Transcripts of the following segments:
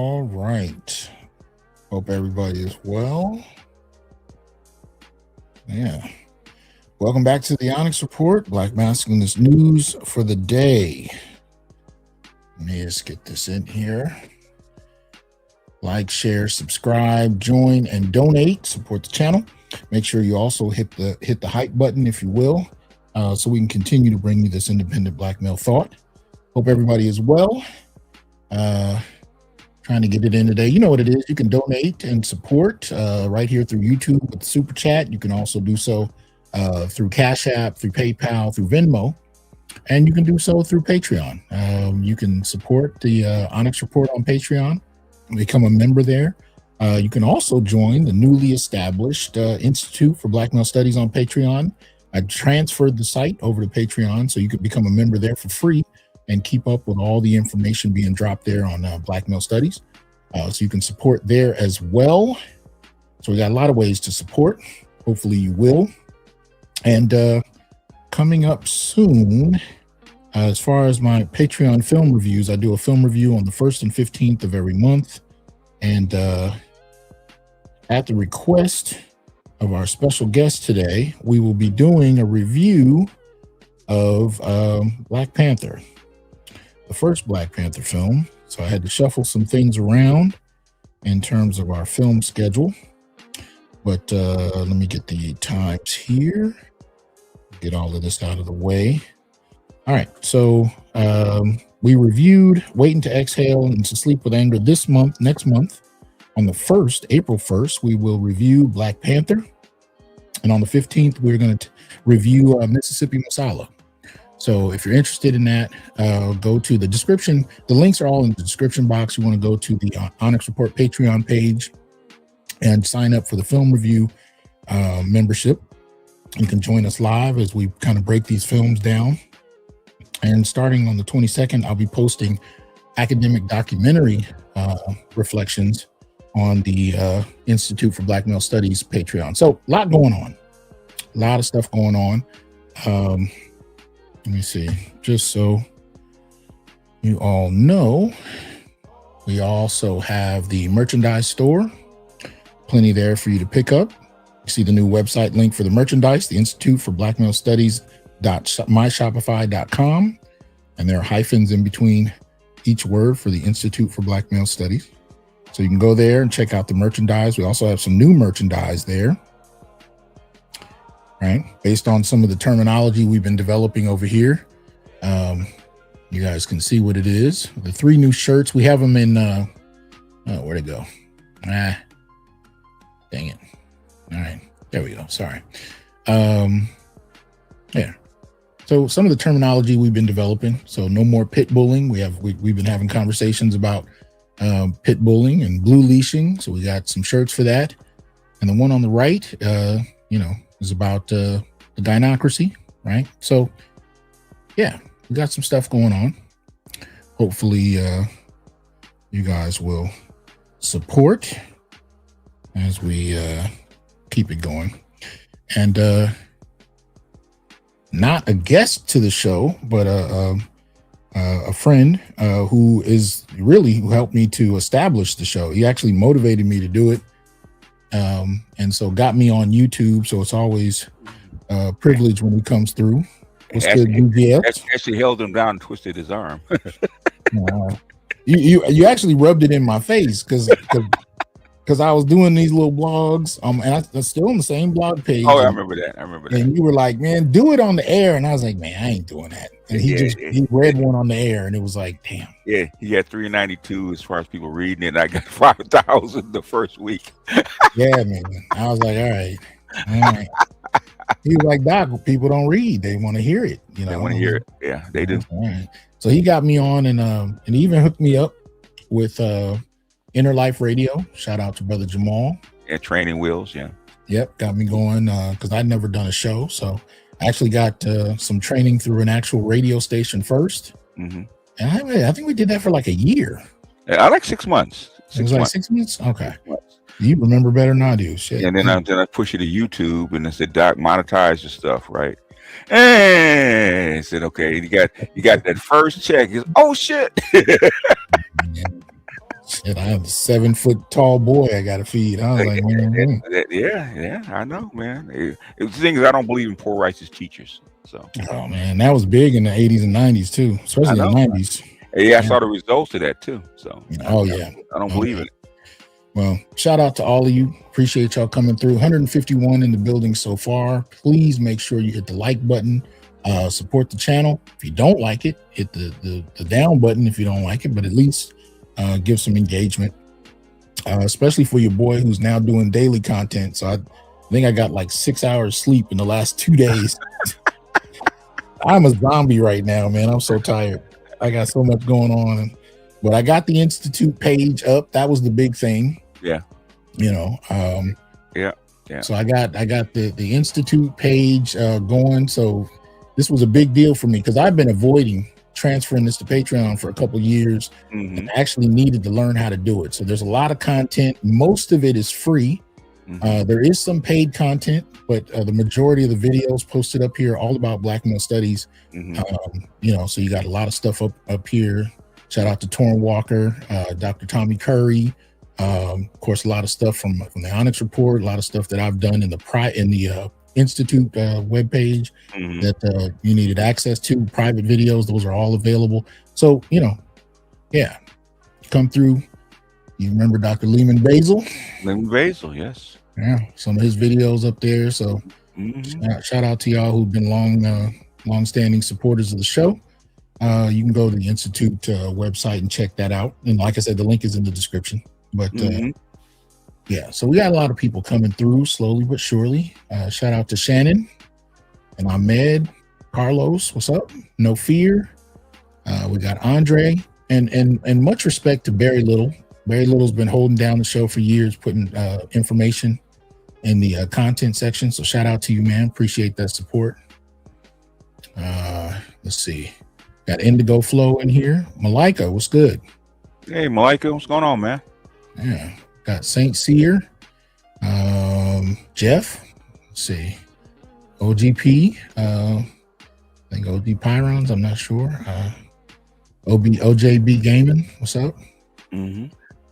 All right. Hope everybody is well. Yeah. Welcome back to the Onyx Report, Black Masculinist news for the day. Let me just get this in here. Like, share, subscribe, join, and donate. Support the channel. Make sure you also hit the hype button, if you will, so we can continue to bring you this independent Black male thought. Hope everybody is well. Trying to get it in today. You know what it is. You can donate and support right here through YouTube with Super Chat. You can also do so through Cash App, through PayPal, through Venmo, and you can do so through Patreon. You can support the Onyx Report on Patreon, become a member there. You can also join the newly established Institute for Black Male Studies on Patreon. I transferred the site over to Patreon so you could become a member there for free and keep up with all the information being dropped there on Black Male Studies. So you can support there as well. So we got a lot of ways to support. Hopefully you will. And coming up soon, as far as my Patreon film reviews, I do a film review on the 1st and 15th of every month. And at the request of our special guest today, we will be doing a review of Black Panther, the first Black Panther film. So I had to shuffle some things around in terms of our film schedule. But let me get the times here. Get all of this out of the way. All right. So we reviewed Waiting to Exhale and To Sleep with Anger this month. Next month, on the 1st, April 1st, we will review Black Panther. And on the 15th, we're going to review Mississippi Masala. So if you're interested in that, go to the description. The links are all in the description box. You want to go to the Onyx Report Patreon page and sign up for the film review membership. You can join us live as we kind of break these films down. And starting on the 22nd, I'll be posting academic documentary reflections on the Institute for Black Male Studies Patreon. So a lot going on, a lot of stuff going on. Let me see, just so you all know, we also have the merchandise store, plenty there for you to pick up. You see the new website link for the merchandise, the Institute for Black Male Studies.myshopify.com. And there are hyphens in between each word for the Institute for Black Male Studies. So you can go there and check out the merchandise. We also have some new merchandise there, right? Based on some of the terminology we've been developing over here. You guys can see what it is. The 3 new shirts, we have them in, where'd it go? Dang it. All right, there we go. Sorry. Yeah. So some of the terminology we've been developing. So no more pit bullying. We've been having conversations about pit bullying and blue leashing. So we got some shirts for that. And the one on the right, is about the gynocracy, right? So yeah, we got some stuff going on. Hopefully you guys will support as we keep it going. And not a guest to the show, but a friend who helped me to establish the show. He actually motivated me to do it. And so got me on YouTube. So it's always a privilege when he comes through. What's good, BGS? Actually held him down and twisted his arm. You actually rubbed it in my face because I was doing these little blogs, and I'm still on the same blog page. Oh, I remember that. And you were like, "Man, do it on the air," and I was like, "Man, I ain't doing that." And he read one on the air, and it was like, "Damn." Yeah, he had 392 as far as people reading it. And I got 5,000 the first week. Yeah, man. I was like, all right. He was like, "Doc, people don't read; they want to hear it." You know, they want to hear it. Yeah, they do. Right. So he got me on, and he even hooked me up with Inner Life Radio. Shout out to brother Jamal. And Training Wheels, yeah. Yep, got me going because I'd never done a show, so I actually got some training through an actual radio station first. Mm-hmm. And I think we did that for like a year. I like 6 months. It was like 6 months. Okay. You remember better than I do. Shit. And then I push you to YouTube and I said, "Doc, monetize your stuff, right?" And I said, "Okay, you got that first check." He said, "Oh shit." Shit, I have a 7-foot tall boy I got to feed. I was like, man, Yeah, I know, man. The thing is, I don't believe in poor righteous teachers. So, oh man, that was big in the 80s and 90s too, I especially in know. the 90s. Yeah, I saw the results of that too. So, Oh yeah. I don't Oh, believe yeah. in it. Well, shout out to all of you. Appreciate y'all coming through. 151 in the building so far. Please make sure you hit the like button. Support the channel. If you don't like it, hit the down button if you don't like it, but at least give some engagement, especially for your boy who's now doing daily content. So I think I got like 6 hours sleep in the last 2 days. I'm a zombie right now, man. I'm so tired. I got so much going on. But I got the Institute page up. That was the big thing. Yeah. You know, Yeah. so I got the Institute page going. So this was a big deal for me because I've been avoiding transferring this to Patreon for a couple of years and actually needed to learn how to do it. So there's a lot of content. Most of it is free. There is some paid content, but the majority of the videos posted up here are all about Black male studies. You know, so you got a lot of stuff up here. Shout out to Torrin Walker, Dr. Tommy Curry. Of course, a lot of stuff from the Onyx Report, a lot of stuff that I've done in the Institute webpage that you needed access to, private videos. Those are all available. So, you know, yeah, come through. You remember Dr. Lehman Basil? Lehman Basil, yes. Yeah, some of his videos up there. So shout out to y'all who've been long-standing supporters of the show. You can go to the Institute website and check that out. And like I said, the link is in the description. But yeah, so we got a lot of people coming through slowly but surely. Shout out to Shannon and Ahmed, Carlos, what's up? No Fear. We got Andre and much respect to Barry Little. Barry Little's been holding down the show for years, putting information in the content section. So shout out to you, man. Appreciate that support. Let's see. Got Indigo Flow in here. Malika, what's good? Hey, Malika, what's going on, man? Yeah. Got Saint Seer. Jeff. Let's see. OGP. I think OG Pyrons. I'm not sure. OJB Gaming. What's up?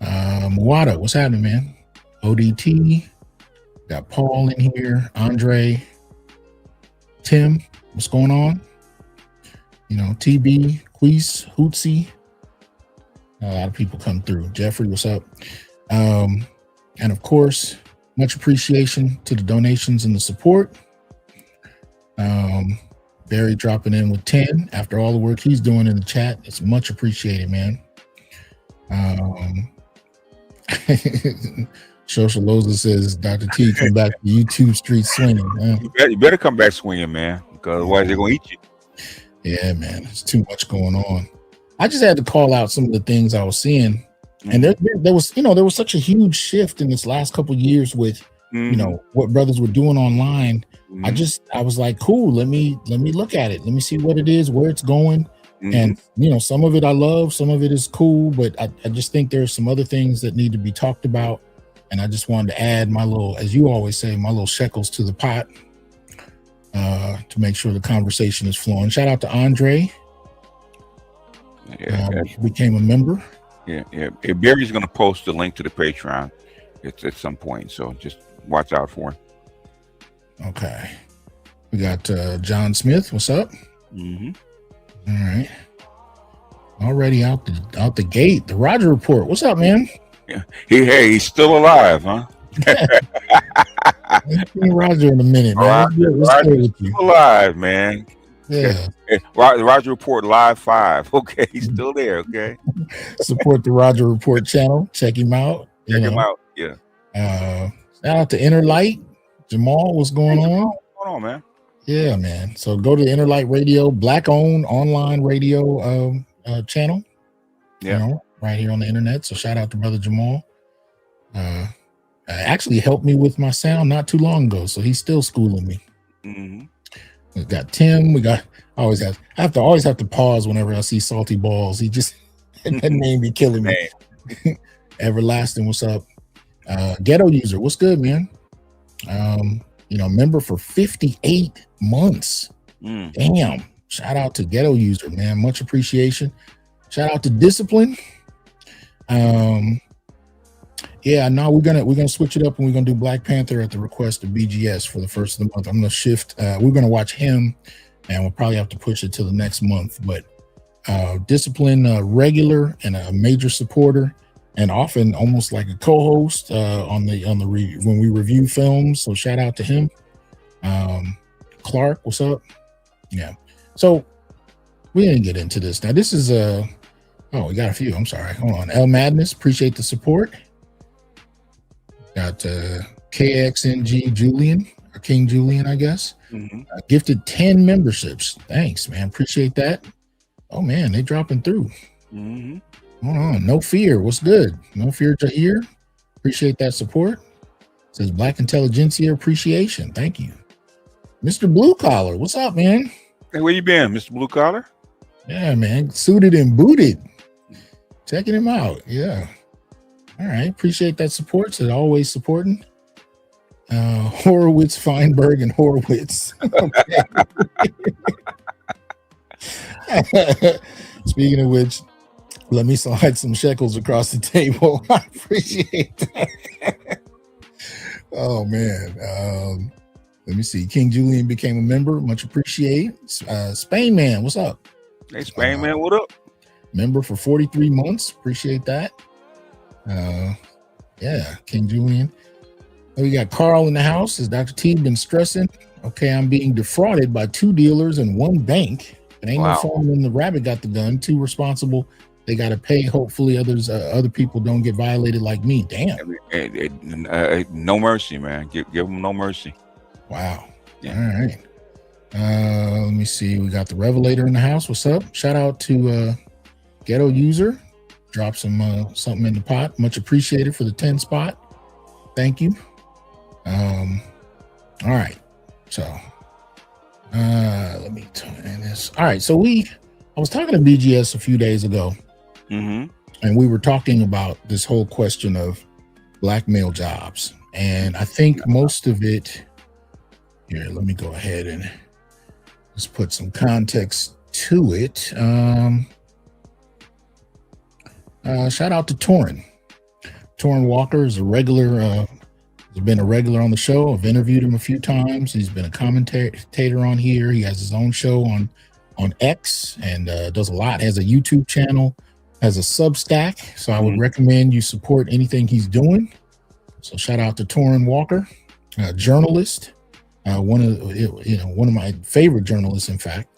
Mwada, what's happening, man? ODT. Got Paul in here. Andre. Tim, what's going on? You know, TB, Queese, Hootsie. A lot of people come through. Jeffrey, what's up? And of course, much appreciation to the donations and the support. Barry dropping in with 10 after all the work he's doing in the chat. It's much appreciated, man. Social Loza says, Dr. T, come back to YouTube street swinging. You better come back swinging, man, because otherwise they're going to eat you. Yeah, man, it's too much going on. I just had to call out some of the things I was seeing. And there was such a huge shift in this last couple of years with, you know, what brothers were doing online. I was like, cool, let me look at it. Let me see what it is, where it's going. And, you know, some of it I love, some of it is cool, but I just think there's some other things that need to be talked about. And I just wanted to add my little, as you always say, my little shekels to the pot to make sure the conversation is flowing. Shout out to Andre. Became a member. Yeah. Barry's going to post the link to the Patreon at some point, so just watch out for him. Okay. We got John Smith. What's up? All right. Already out the gate. The Roger Report. What's up, man? Yeah. He's still alive, huh? I ain't seen Roger in a minute, man. Roger's still alive, man. Yeah. The Roger Report Live 5. Okay, he's still there. Okay. Support the Roger Report channel. Check him out. Check him out. Yeah. Shout out to Inner Light. Jamal, what's going on? What's going on, man? Yeah, man. So go to the Inner Light Radio, Black-owned online radio channel. Yeah. You know, right here on the internet. So shout out to Brother Jamal. Actually helped me with my sound not too long ago. So he's still schooling me. We got Tim. I always have to pause whenever I see Salty Balls. He just that name be killing me. Everlasting, what's up? Ghetto User, what's good, man? You know, member for 58 months. Damn. Shout out to Ghetto User, man. Much appreciation. Shout out to Discipline. Yeah, no, we're gonna switch it up and we're gonna do Black Panther at the request of BGS for the first of the month. I'm gonna shift. We're gonna watch him, and we'll probably have to push it to the next month. But Discipline, regular and a major supporter, and often almost like a co-host on the when we review films. So shout out to him. Clark, what's up? Yeah. So we didn't get into this. Now this is oh, we got a few. I'm sorry. Hold on. L Madness, appreciate the support. Got KXNG Julian, or King Julian, I guess. Gifted 10 memberships. Thanks, man. Appreciate that. Oh man, they dropping through. Hold on. No Fear. What's good? No Fear Jahir. Appreciate that support. Says Black Intelligentsia Appreciation. Thank you. Mr. Blue Collar. What's up, man? Hey, where you been, Mr. Blue Collar? Yeah, man. Suited and booted. Checking him out. Yeah. All right. Appreciate that support. So always supporting. Horowitz, Feinberg, and Horowitz. Speaking of which, let me slide some shekels across the table. I appreciate that. Oh man. Let me see. King Julian became a member. Much appreciated. Spain Man, what's up? Hey, Spain Man, what up? Member for 43 months. Appreciate that. Yeah, King Julian. We got Carl in the house. Has Dr. T been stressing? Okay, I'm being defrauded by 2 dealers and 1 bank. It ain't no fun when the rabbit got the gun. 2 responsible. They got to pay. Hopefully other people don't get violated like me. Damn. No mercy, man. Give them no mercy. Wow. Yeah. All right. Let me see. We got the Revelator in the house. What's up? Shout out to Ghetto User. Drop some something in the pot. Much appreciated for the 10 spot. Thank you. All right. So let me turn this. All right. So I was talking to BGS a few days ago, and we were talking about this whole question of Black male jobs. And I think most of it here, let me go ahead and just put some context to it. Shout out to Torrin. Torrin Walker is a regular, has been a regular on the show. I've interviewed him a few times. He's been a commentator on here. He has his own show on X and does a lot. Has a YouTube channel, has a Substack. So I would recommend you support anything he's doing. So shout out to Torrin Walker, a journalist, one of my favorite journalists, in fact,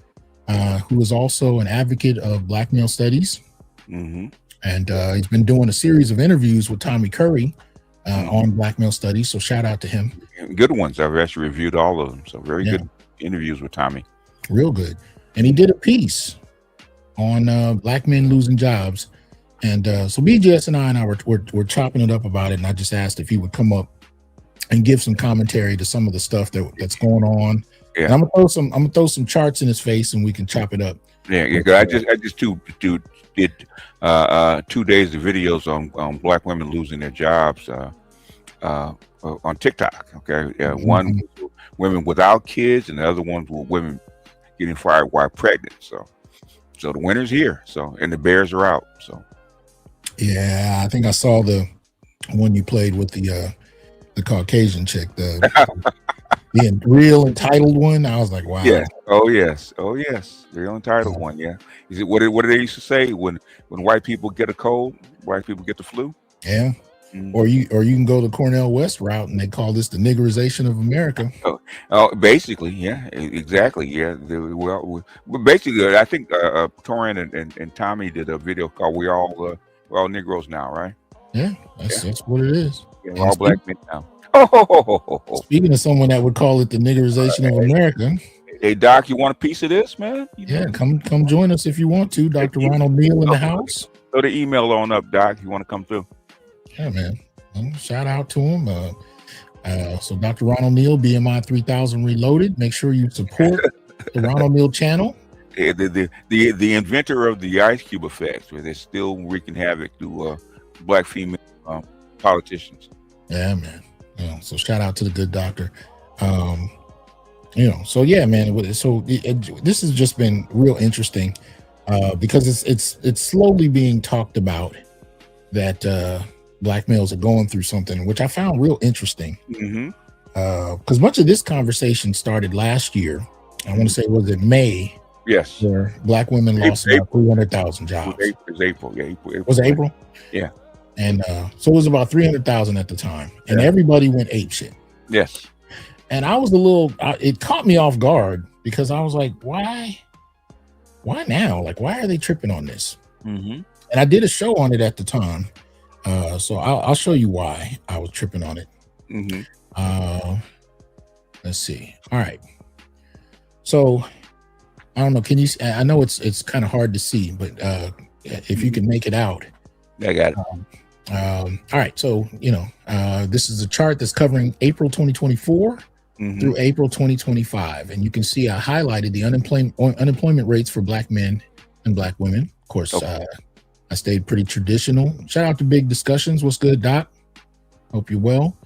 who is also an advocate of Black male studies. And he's been doing a series of interviews with Tommy Curry on Black male studies. So shout out to him. Good ones. I've actually reviewed all of them. So very good interviews with Tommy. Real good. And he did a piece on Black men losing jobs. And so BGS and I were chopping it up about it. And I just asked if he would come up and give some commentary to some of the stuff that's going on. Yeah. And I'm gonna throw some charts in his face and we can chop it up. Yeah. I just did 2 days of videos on Black women losing their jobs on TikTok. Okay, one women without kids, and the other ones were women getting fired while pregnant. So the winner's here. So and the bears are out. So yeah, I think I saw the one you played with the Caucasian chick, the real entitled one. I was like, wow. Yeah. Oh yes. The entitled one. Yeah. Is it what do they used to say when white people get a cold, white people get the flu? Yeah. Or you can go the Cornell West route and they call this the niggerization of America. Oh, basically, yeah, exactly, yeah. Well, basically, I think Torrin and Tommy did a video called "We're all Negroes now," right? Yeah, that's what it is. Yeah, we're all Black men now. Speaking of someone that would call it the niggerization of America. Hey Doc, you want a piece of this, man? Come join us if you want to. Dr. Ronald Neal in the house. Throw the email on up, Doc. If you want to come through. Yeah, man. Shout out to him. So Dr. Ronald Neal, BMI 3000 Reloaded. Make sure you support the Ronald Neal channel. Yeah, the inventor of the ice cube effect, where they're still wreaking havoc to Black female politicians. Yeah, man. So shout out to the good doctor. So yeah, man. So this has just been real interesting because it's slowly being talked about that black males are going through something, which I found real interesting. Because much of this conversation started last year. I want to say, was it May? Yes. Where black women lost about 300,000 jobs. It was April. Yeah. April. Was it April? Yeah. And so it was about 300,000 at the time. And everybody went apeshit. Yes. And I was it caught me off guard because I was like, why now? Like, why are they tripping on this? And I did a show on it at the time. So I'll show you why I was tripping on it. Let's see. All right. So I don't know. Can you? I know it's kind of hard to see, but if you can make it out, I got it. All right. So this is a chart that's covering April 2024 through April 2025, and you can see I highlighted the unemployment rates for black men and black women. Of course, I stayed pretty traditional. Shout out to Big Discussions. What's good, Doc? Hope you're well.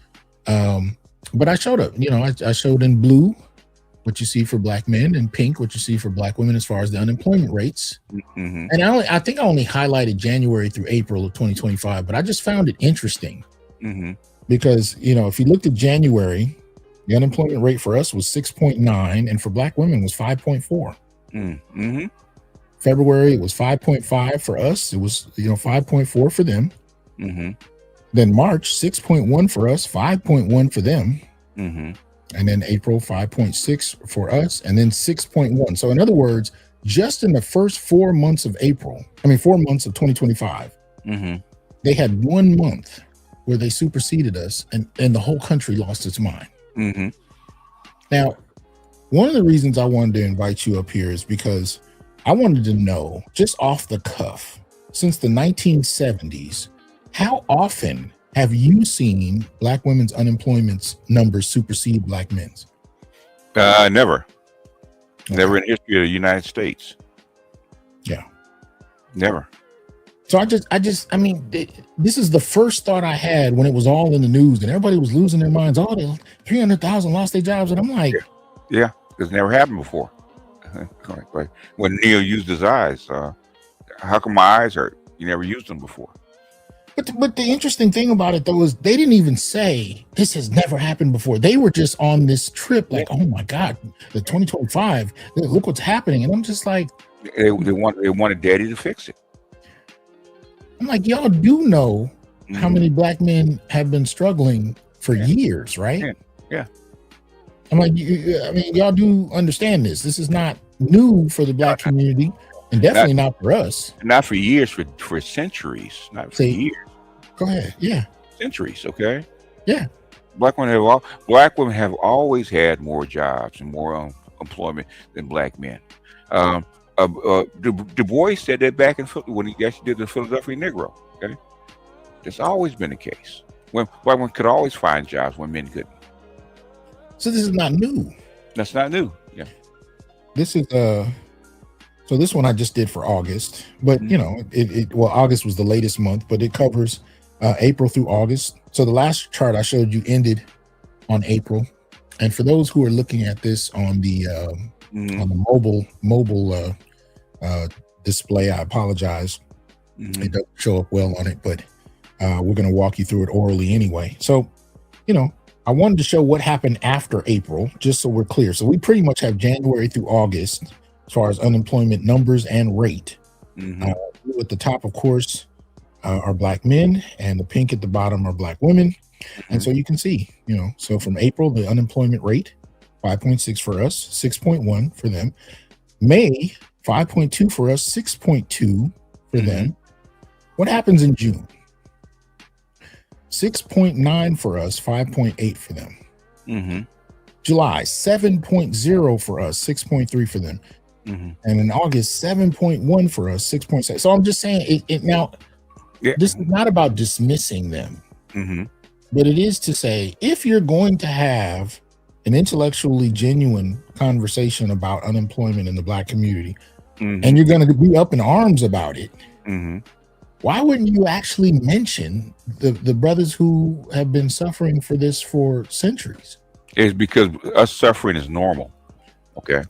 But I showed up. I showed in blue what you see for black men, and pink what you see for black women as far as the unemployment rates. And I think I only highlighted January through April of 2025, but I just found it interesting because if you looked at January, the unemployment rate for us was 6.9, and for black women was 5.4. February, it was 5.5 for us. It was 5.4 for them. Then March, 6.1 for us, 5.1 for them. And then April, 5.6 for us, and then 6.1. So in other words, just in the first 4 months of 4 months of 2025, they had 1 month where they superseded us, and the whole country lost its mind. Now, one of the reasons I wanted to invite you up here is because I wanted to know, just off the cuff, since the 1970s, how often have you seen black women's unemployment numbers supersede black men's? Never. Never in history of the United States. Yeah. Never. So this is the first thought I had when it was all in the news and everybody was losing their minds. Oh, they 300,000 lost their jobs. And I'm like, yeah, it's never happened before. Like when Neil used his eyes, how come my eyes hurt? You never used them before. But the interesting thing about it, though, is they didn't even say this has never happened before. They were just on this trip like, oh, my God, the 2025, look what's happening. And I'm just like. They wanted daddy to fix it. I'm like, y'all do know how many black men have been struggling for years, right? Yeah. I'm like, y'all do understand this. This is not new for the black community. And definitely not for us. Not for years, for centuries. Not for years. Go ahead. Yeah. Centuries, okay? Yeah. Black women have always had more jobs and more employment than black men. Du Bois said that back when he actually did the Philadelphia Negro, okay? That's always been the case. When black women could always find jobs when men couldn't. So this is not new. That's not new. Yeah. This is so this one I just did for August, but August was the latest month, but it covers April through August. So the last chart I showed you ended on April. And for those who are looking at this on the mobile display, I apologize. It doesn't show up well on it, but we're going to walk you through it orally anyway. So, I wanted to show what happened after April, just so we're clear. So we pretty much have January through August as far as unemployment numbers and rate. At the top, of course, are black men, and the pink at the bottom are black women. And so you can see, so from April, the unemployment rate, 5.6 for us, 6.1 for them. May, 5.2 for us, 6.2 for them. What happens in June? 6.9 for us, 5.8 for them. July, 7.0 for us, 6.3 for them. And in August, 7.1 for us, 6.6. So I'm just saying this is not about dismissing them, but it is to say, if you're going to have an intellectually genuine conversation about unemployment in the black community, and you're going to be up in arms about it, why wouldn't you actually mention the brothers who have been suffering for this for centuries? It's because us suffering is normal. Okay.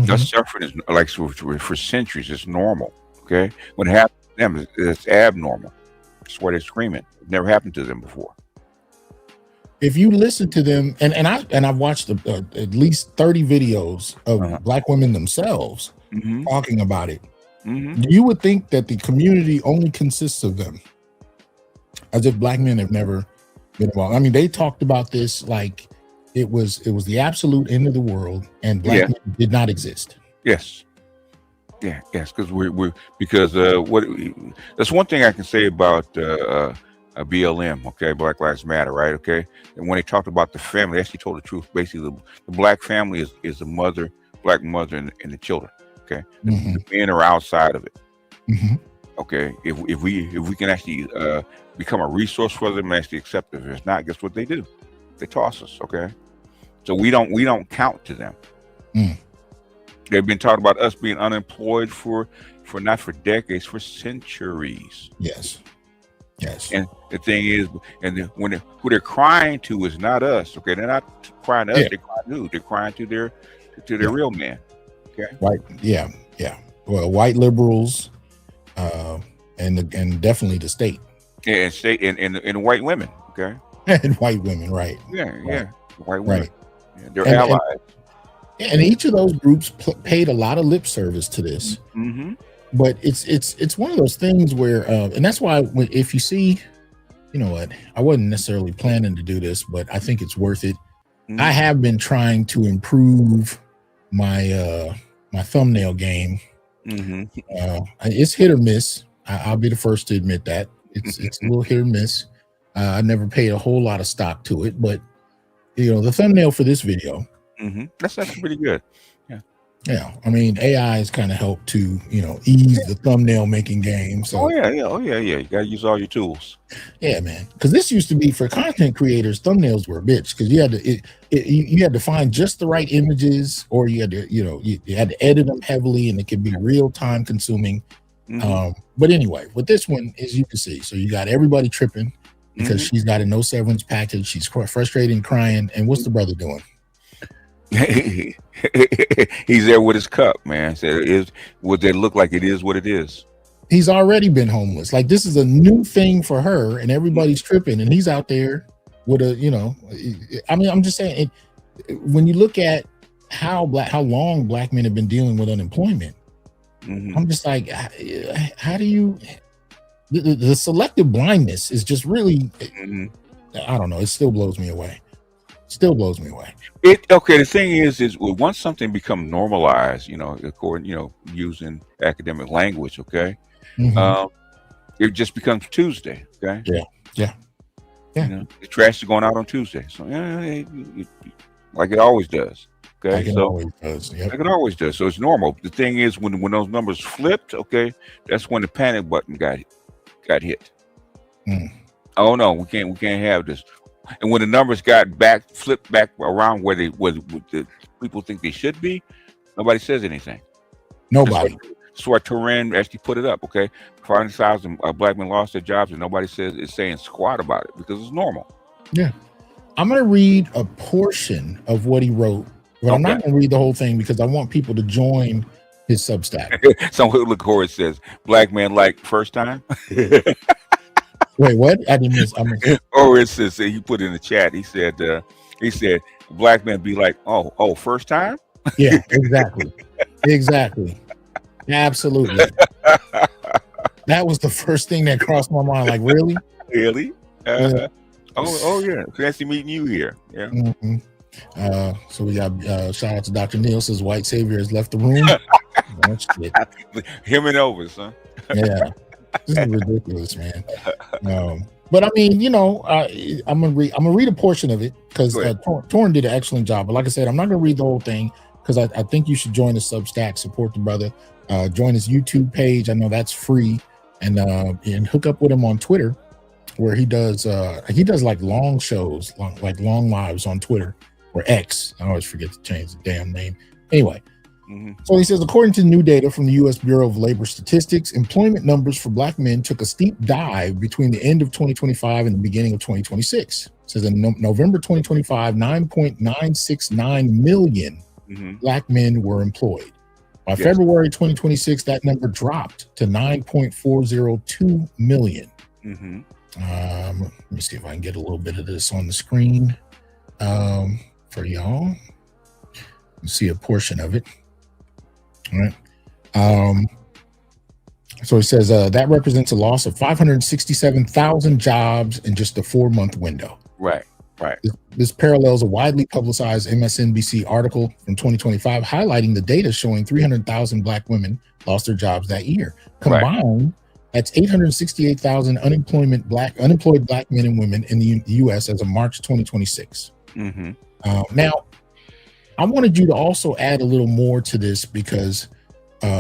Us suffering is like for centuries, it's normal. Okay. What happens to them is it's abnormal. That's why they're screaming. It never happened to them before. If you listen to them, and I've watched at least 30 videos of Black women themselves talking about it, you would think that the community only consists of them, as if Black men have never been involved. I mean, they talked about this like it was the absolute end of the world, and Black men did not exist. Yes. Yeah, yes, because because that's one thing I can say about BLM, okay, Black Lives Matter, right? Okay, and when they talked about the family, they actually told the truth. Basically, the Black family is the mother, Black mother, and the children. Okay, the men are outside of it. Okay, if we can actually become a resource for them and actually accept it, if not, guess what they do? They toss us. Okay, so we don't count to them. They've been talking about us being unemployed for not for decades, for centuries. Yes. And the thing is, who they're crying to is not us. Okay, they're not crying to us. They're crying to who? They're crying to their real men. Okay. Right. Yeah. Well, white liberals, and definitely the state. Yeah, and state and white women. Okay. And white women. Right. Yeah. White women. Right. Yeah, they're allies. And each of those groups paid a lot of lip service to this. But it's one of those things where, and that's why if you see, you know what, I wasn't necessarily planning to do this, but I think it's worth it. I have been trying to improve my my thumbnail game. It's hit or miss. I'll be the first to admit that it's a little hit or miss. I never paid a whole lot of stock to it, but you know, the thumbnail for this video. That's actually pretty good. Yeah, I mean, AI has kind of helped to, you know, ease the thumbnail making game. So, yeah. You gotta use all your tools. Yeah, man. Because this used to be for content creators, thumbnails were a bitch because you had to you had to find just the right images, or you had to, you know, you had to edit them heavily, and it could be real time consuming. But anyway, with this one, as you can see, so you got everybody tripping because she's got a no severance package. She's frustrated and crying. And what's the brother doing? He's there with his cup, man. So would it look like it is what it is? He's already been homeless. Like, this is a new thing for her, and everybody's tripping, and he's out there with a, you know, I mean, I'm just saying, when you look at how long Black men have been dealing with unemployment, I'm just like, how do you? The selective blindness is just really, I don't know. It still blows me away. Okay, the thing is once something becomes normalized, you know, according, you know, using academic language, okay, it just becomes Tuesday. Okay. Yeah. You know, the trash is going out on Tuesday, so like it always does. Okay, like it always does. Yep. Like it always does. So it's normal. The thing is, when those numbers flipped, okay, that's when the panic button got hit. Oh no, we can't have this. And when the numbers flipped back around where the people think they should be, nobody says anything. Nobody. That's why Turin actually put it up. Okay, 500,000 Black men lost their jobs, and nobody is saying squat about it because it's normal. Yeah, I'm going to read a portion of what he wrote, but I'm not going to read the whole thing because I want people to join his Substack. Someone look, Corey says, "Black man like first time." Wait, what? I didn't miss. Or it says, he put in the chat. He said, Black men be like, oh, first time. Yeah, exactly. Absolutely. That was the first thing that crossed my mind. Like, really? Yeah. Oh yeah. Fancy meeting you here. Yeah. So we got shout out to Dr. Neil, says white savior has left the room. Oh, shit. Him and over, son. Yeah. This is ridiculous, man. But I mean, you know, I'm gonna read a portion of it because Torn did an excellent job. But like I said, I'm not gonna read the whole thing because I think you should join the Substack, support the brother, join his YouTube page. I know that's free, and hook up with him on Twitter, where he does like long shows, long lives on Twitter or X. I always forget to change the damn name. Anyway. So he says, according to new data from the U.S. Bureau of Labor Statistics, employment numbers for Black men took a steep dive between the end of 2025 and the beginning of 2026. It says in November 2025, 9.969 million Black men were employed. By February 2026, that number dropped to 9.402 million. Mm-hmm. Let me see if I can get a little bit of this on the screen for y'all. See a portion of it. All right. So it says that represents a loss of 567,000 jobs in just a 4-month window. Right. Right. This parallels a widely publicized MSNBC article from 2025 highlighting the data showing 300,000 Black women lost their jobs that year. Combined, that's 868,000 unemployed Black men and women in the U.S. as of March 2026. Mm-hmm. Now, I wanted you to also add a little more to this because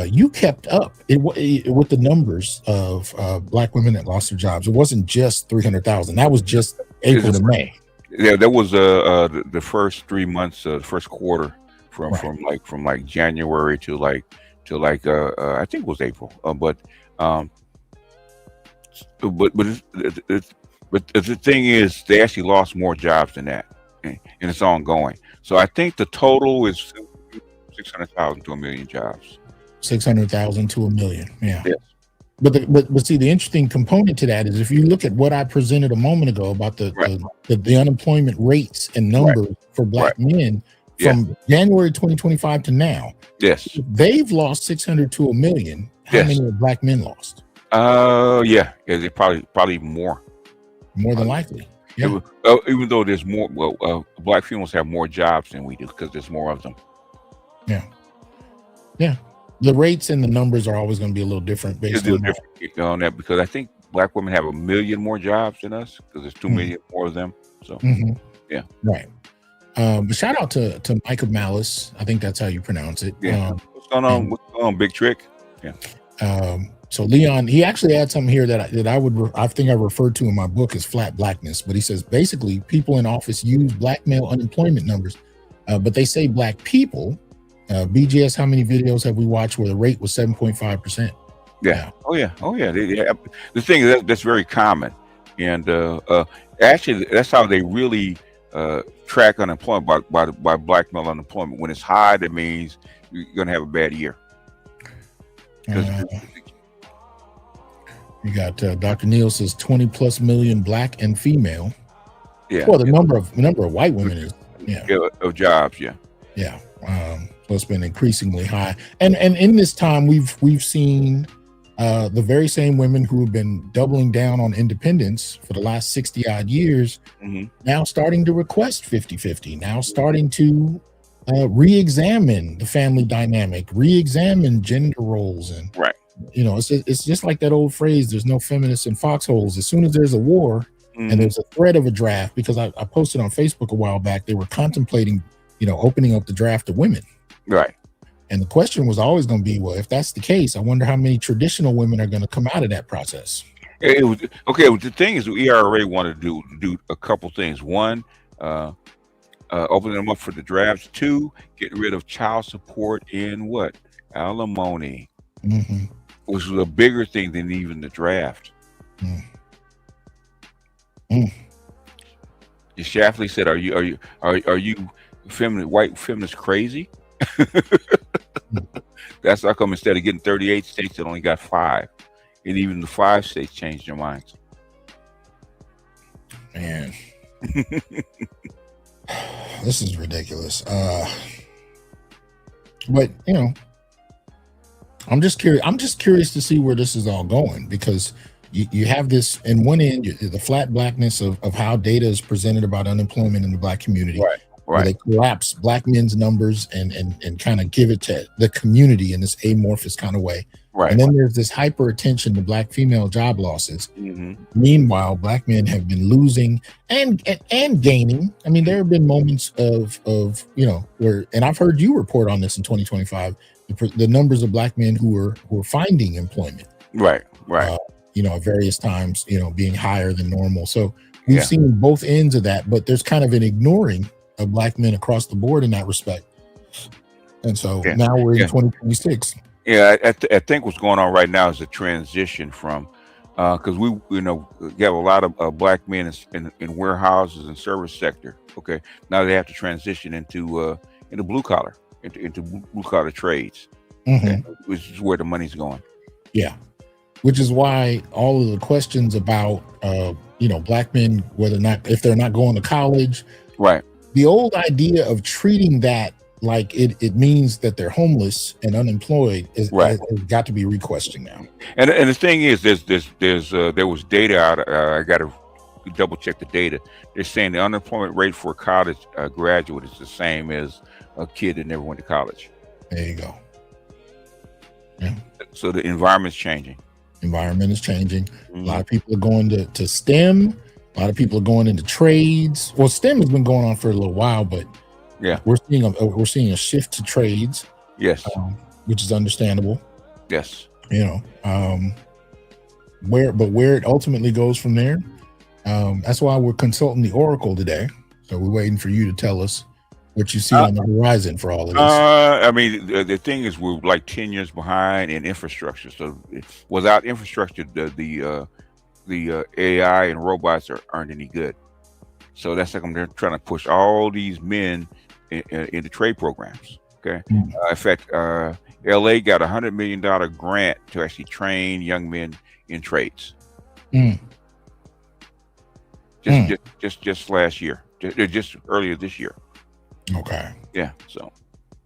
you kept up with the numbers of Black women that lost their jobs. It wasn't just 300,000. That was just April to May. Yeah, that was the first 3 months, first quarter from January to I think it was April. But the thing is, they actually lost more jobs than that, and it's ongoing. So I think the total is 600,000 to 1 million jobs. 600,000 to 1 million. Yeah. Yes. But see, the interesting component to that is if you look at what I presented a moment ago about the unemployment rates and numbers for Black men from January 2025 to now. Yes. They've lost 600 to 1 million. How many have Black men lost? They probably more. More than likely. Yeah. Even though there's more, Black females have more jobs than we do because there's more of them. Yeah. Yeah. The rates and the numbers are always going to be a little different based on that because I think Black women have 1 million more jobs than us because there's 2 million more of them. So yeah, right. But shout out to Mike of Malice. I think that's how you pronounce it. Yeah. What's going on, Big Trick? Yeah. So Leon, he actually had something here that I think I referred to in my book as flat blackness. But he says basically people in office use Black male unemployment numbers, but they say Black people. BGS, how many videos have we watched where the rate was 7.5%? Yeah. Oh yeah. The thing is that's very common, and actually that's how they really track unemployment by Black male unemployment. When it's high, that means you're gonna have a bad year. You got Dr. Neal says 20+ million Black and female. Yeah. Well, the number of white women is of jobs. Yeah. Yeah. So it's been increasingly high, and in this time we've seen the very same women who have been doubling down on independence for the last 60 odd years now starting to request 50-50, now starting to re-examine the family dynamic, re-examine gender roles, and it's just like that old phrase, there's no feminists in foxholes. As soon as there's a war and there's a threat of a draft, because I posted on Facebook a while back, they were contemplating opening up the draft to women. Right. And the question was always going to be, well, if that's the case, I wonder how many traditional women are going to come out of that process. The thing is, the ERA wanted to do a couple things. One, open them up for the drafts. Two, get rid of child support and alimony, which was a bigger thing than even the draft. Shafley said, "Are you white feminists crazy?" That's how come instead of getting 38 states, it only got 5, and even the 5 states changed their minds. Man, this is ridiculous. But I'm just curious to see where this is all going, because you have this in one end, the flat blackness of how data is presented about unemployment in the Black community. Right. Where they collapse Black men's numbers and kind of give it to the community in this amorphous kind of way. Right. And then there's this hyper attention to Black female job losses. Meanwhile, Black men have been losing and gaining. I mean, there have been moments of where, and I've heard you report on this in 2025, the numbers of Black men who are finding employment. Right. At various times, being higher than normal. So we've seen both ends of that, but there's kind of an ignoring of Black men across the board in that respect. And so now we're in 2026. Yeah, I think what's going on right now is a transition from, because we have a lot of Black men in warehouses and service sector. Okay, now they have to transition into blue collar, into blue collar trades, which is where the money's going. Yeah. which is why all of the questions about black men, whether or not, if they're not going to college, Right. the old idea of treating that like it means that they're homeless and unemployed has got to be re-questioned now. And the thing is, there was data out. I got to double check the data. They're saying the unemployment rate for a college graduate is the same as a kid that never went to college. There you go. Yeah. So the environment's changing. Environment is changing. A lot of people are going to STEM. A lot of people are going into trades. Well, STEM has been going on for a little while, but yeah, we're seeing a shift to trades. Yes, which is understandable. Yes, where it ultimately goes from there. That's why we're consulting the Oracle today. So we're waiting for you to tell us what you see on the horizon for all of this. I mean, the thing is, we're like 10 years behind in infrastructure. So without infrastructure, the AI and robots aren't any good. So that's like they're trying to push all these men into trade programs. Okay. In fact, LA got $100 million grant to actually train young men in trades. Just last year, just earlier this year. Okay. Yeah. So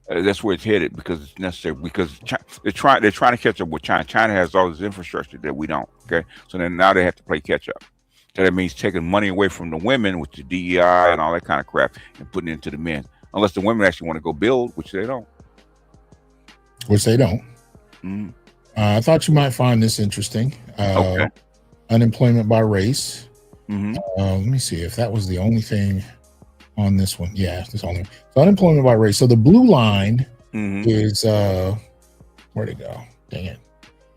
that's where it's headed, because it's necessary, because they're trying to catch up with China. China has all this infrastructure that we don't. Okay. So then now they have to play catch up. So that means taking money away from the women with the DEI and all that kind of crap and putting it into the men, unless the women actually want to go build, which they don't. I thought you might find this interesting. Okay. Unemployment by race. Let me see if that was the only thing on this one. Yeah, this only. So unemployment by race. So the blue line is where'd it go? Dang it.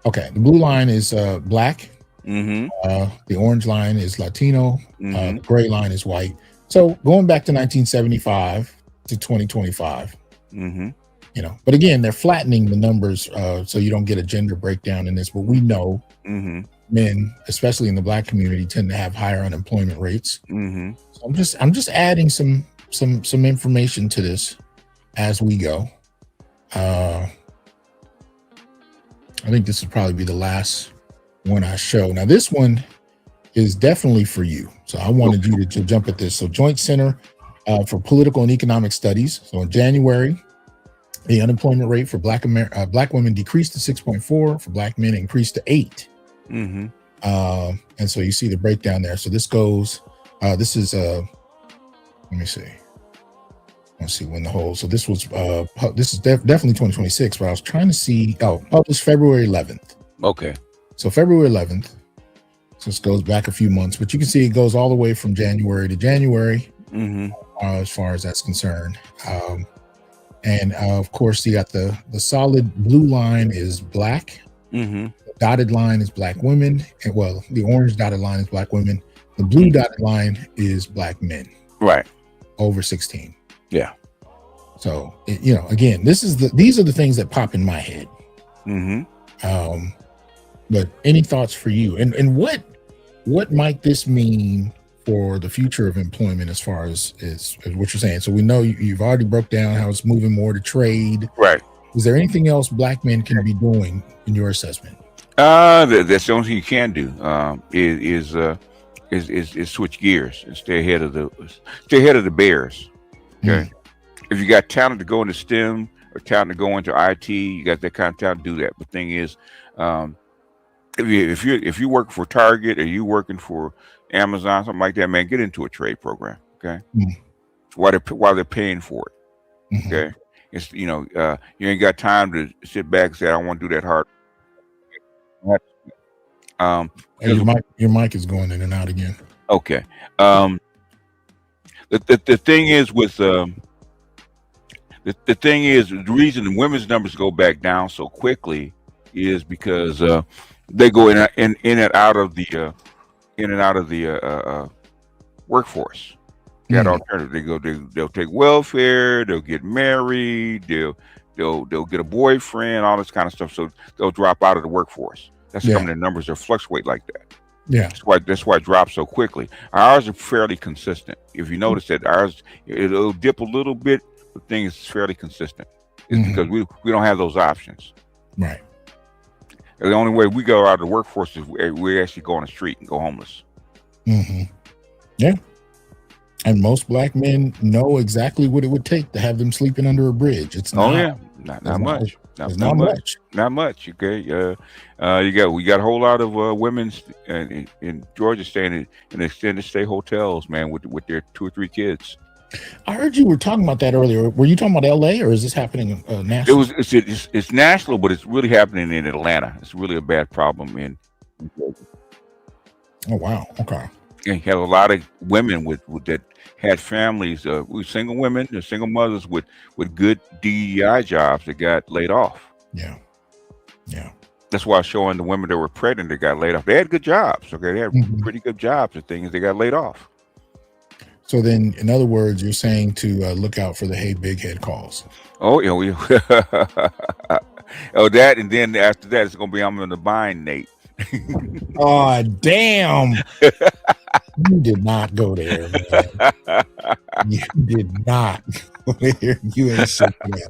Okay, the blue line is black. The orange line is Latino. The gray line is white. So going back to 1975 to 2025. But again, they're flattening the numbers so you don't get a gender breakdown in this. But we know men, especially in the black community, tend to have higher unemployment rates. So I'm just adding some information to this as we go. I think this will probably be the last one I show. Now this one is definitely for you. So I wanted you to jump at this. So Joint Center for Political and Economic Studies. So in January, the unemployment rate for black women decreased to 6.4. For black men, it increased to 8. And so you see the breakdown there. So this goes, this is, let me see. Let's see when the whole, so this was, this is definitely 2026, but I was trying to see, published February 11th. Okay. So February 11th, so this goes back a few months, but you can see it goes all the way from January to January, as far as that's concerned. And of course, you got the solid blue line is black. The dotted line is black women. And well, the orange dotted line is black women. The blue dotted line is black men. Right. Over 16. Yeah. So, again, these are the things that pop in my head. But any thoughts for you? And what might this mean for the future of employment as far as what you're saying? So we know you've already broke down how it's moving more to trade. Right. Is there anything else black men can be doing in your assessment? That's the only thing you can do is switch gears and stay ahead of the bears. Okay. If you got talent to go into STEM or talent to go into IT, you got that kind of talent to do that. But the thing is, if you work for Target or you working for Amazon, something like that, man, get into a trade program. Okay. While they're paying for it. Okay. It's, you ain't got time to sit back and say, I don't want to do that hard. Your mic is going in and out again. Okay. The thing is with the reason the women's numbers go back down so quickly is because they go in and out of the workforce. Got alternative. They'll take welfare. They'll get married. They'll get a boyfriend. All this kind of stuff. So they'll drop out of the workforce. That's how their numbers are fluctuate like that. Yeah, that's why it drops so quickly. Ours are fairly consistent. If you notice that ours, it'll dip a little bit, but thing is fairly consistent. It's because we don't have those options. Right. The only way we go out of the workforce is we actually go on the street and go homeless. Yeah. And most black men know exactly what it would take to have them sleeping under a bridge. It's not. Oh yeah, not much. Not much. Okay. We got a whole lot of women in Georgia staying in extended stay hotels, man, with their 2 or 3 kids. I heard you were talking about that earlier. Were you talking about LA, or is this happening national? It's national, but it's really happening in Atlanta. It's really a bad problem in Georgia. Oh wow. Okay. And you have a lot of women with that had families, single women, single mothers with good DEI jobs that got laid off. Yeah. That's why I was showing the women that were pregnant that got laid off. They had good jobs. Okay, they had pretty good jobs and things. They got laid off. So then, in other words, you're saying to look out for the "Hey Big Head" calls. Oh, that, and then after that, it's gonna be I'm in the bind, Nate. Oh damn! You did not go there, man. You did not go there. You ain't shit that.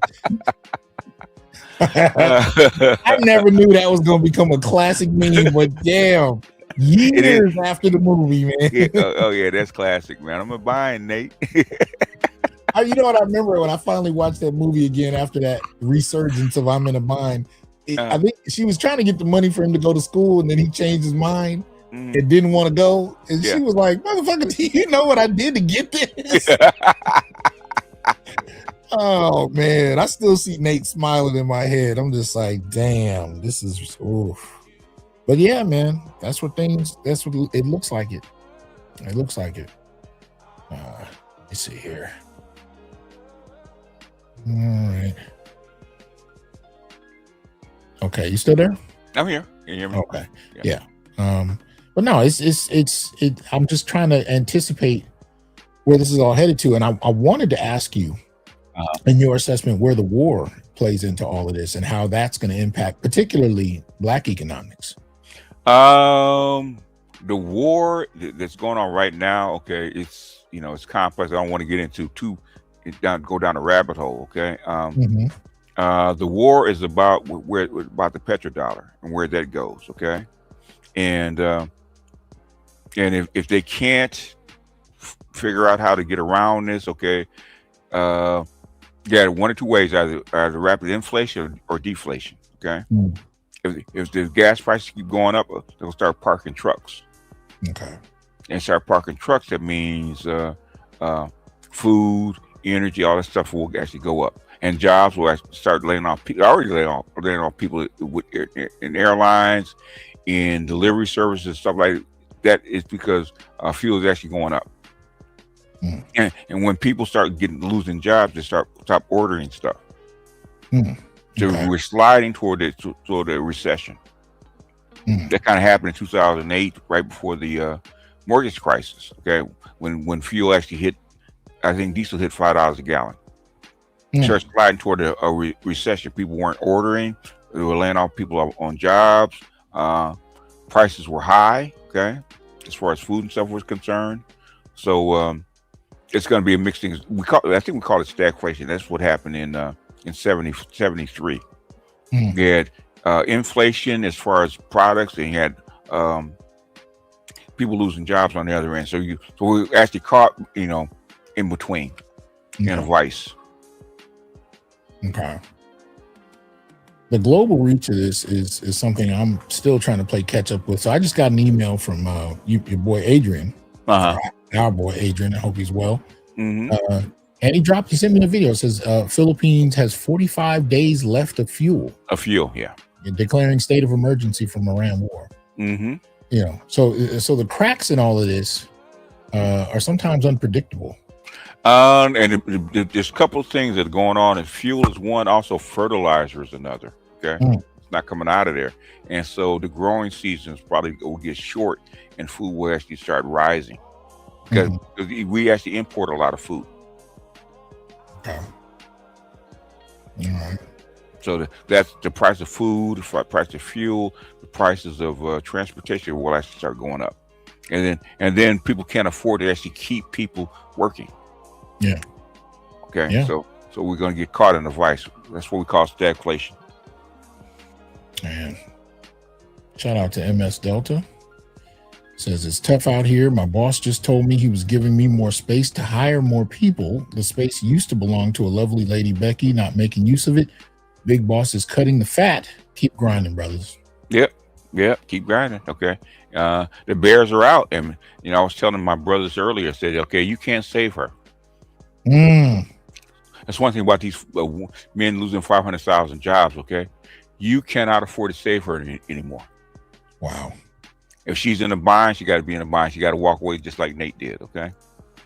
I never knew that was gonna become a classic meme, but damn, years after the movie, man. Yeah, that's classic, man. I'm a bind, Nate. You know what I remember when I finally watched that movie again after that resurgence of I'm in a bind. I think she was trying to get the money for him to go to school, and then he changed his mind and didn't want to go. And she was like, "Motherfucker, do you know what I did to get this?" Oh man, I still see Nate smiling in my head. I'm just like, damn, this is oof. But yeah, man, that's what it looks like. It looks like it. Let's see here. All right. Okay, you still there? I'm here. Can you hear me? Okay. Yeah. But no, I'm just trying to anticipate where this is all headed to, and I wanted to ask you, in your assessment, where the war plays into all of this and how that's going to impact, particularly Black economics. The war that's going on right now, okay, it's complex. I don't want to get into go down a rabbit hole, okay. The war is about about the petrodollar and where that goes, okay, and if they can't figure out how to get around this, okay, one or two ways: either rapid inflation or deflation, okay. If the gas prices keep going up, they'll start parking trucks, okay, and start parking trucks. That means food, energy, all that stuff will actually go up. And jobs will actually start laying off people. Already laying off people in airlines, in delivery services, stuff like that. Is because fuel is actually going up. And when people start losing jobs, they stop ordering stuff. So we're sliding toward the recession. That kind of happened in 2008, right before the mortgage crisis. Okay, when fuel actually hit, I think diesel hit $5 a gallon. Started sliding toward a recession. People weren't ordering. They were laying off people on jobs. Prices were high, okay, as far as food and stuff was concerned. So it's going to be a mixed thing. I think we call it stagflation. That's what happened in 73. You had inflation as far as products, and you had people losing jobs on the other end. So we actually caught, in between, in a vice. Okay. The global reach of this is something I'm still trying to play catch up with. So I just got an email from your boy Adrian, our boy Adrian. I hope he's well. And he sent me a video. It says Philippines has 45 days left of fuel. Yeah. Declaring state of emergency from Iran war. So the cracks in all of this are sometimes unpredictable. And there's a couple of things that are going on, and fuel is one. Also, fertilizer is another. Okay, it's not coming out of there, and so the growing seasons probably will get short, and food will actually start rising because we actually import a lot of food. Okay. All right. So that's the price of food, the price of fuel, the prices of transportation will actually start going up, and then people can't afford to actually keep people working. Yeah. Okay. Yeah. So we're going to get caught in a vice. That's what we call stagflation. Man. Shout out to MS Delta. Says it's tough out here. My boss just told me he was giving me more space to hire more people. The space used to belong to a lovely lady, Becky, not making use of it. Big boss is cutting the fat. Keep grinding, brothers. Yep. Keep grinding. Okay. The bears are out. And, I was telling my brothers earlier, I said, okay, you can't save her. That's one thing about these men losing 500,000 jobs. Okay. You cannot afford to save her anymore. Wow. If she's in a bind, she got to be in a bind. She got to walk away just like Nate did. Okay.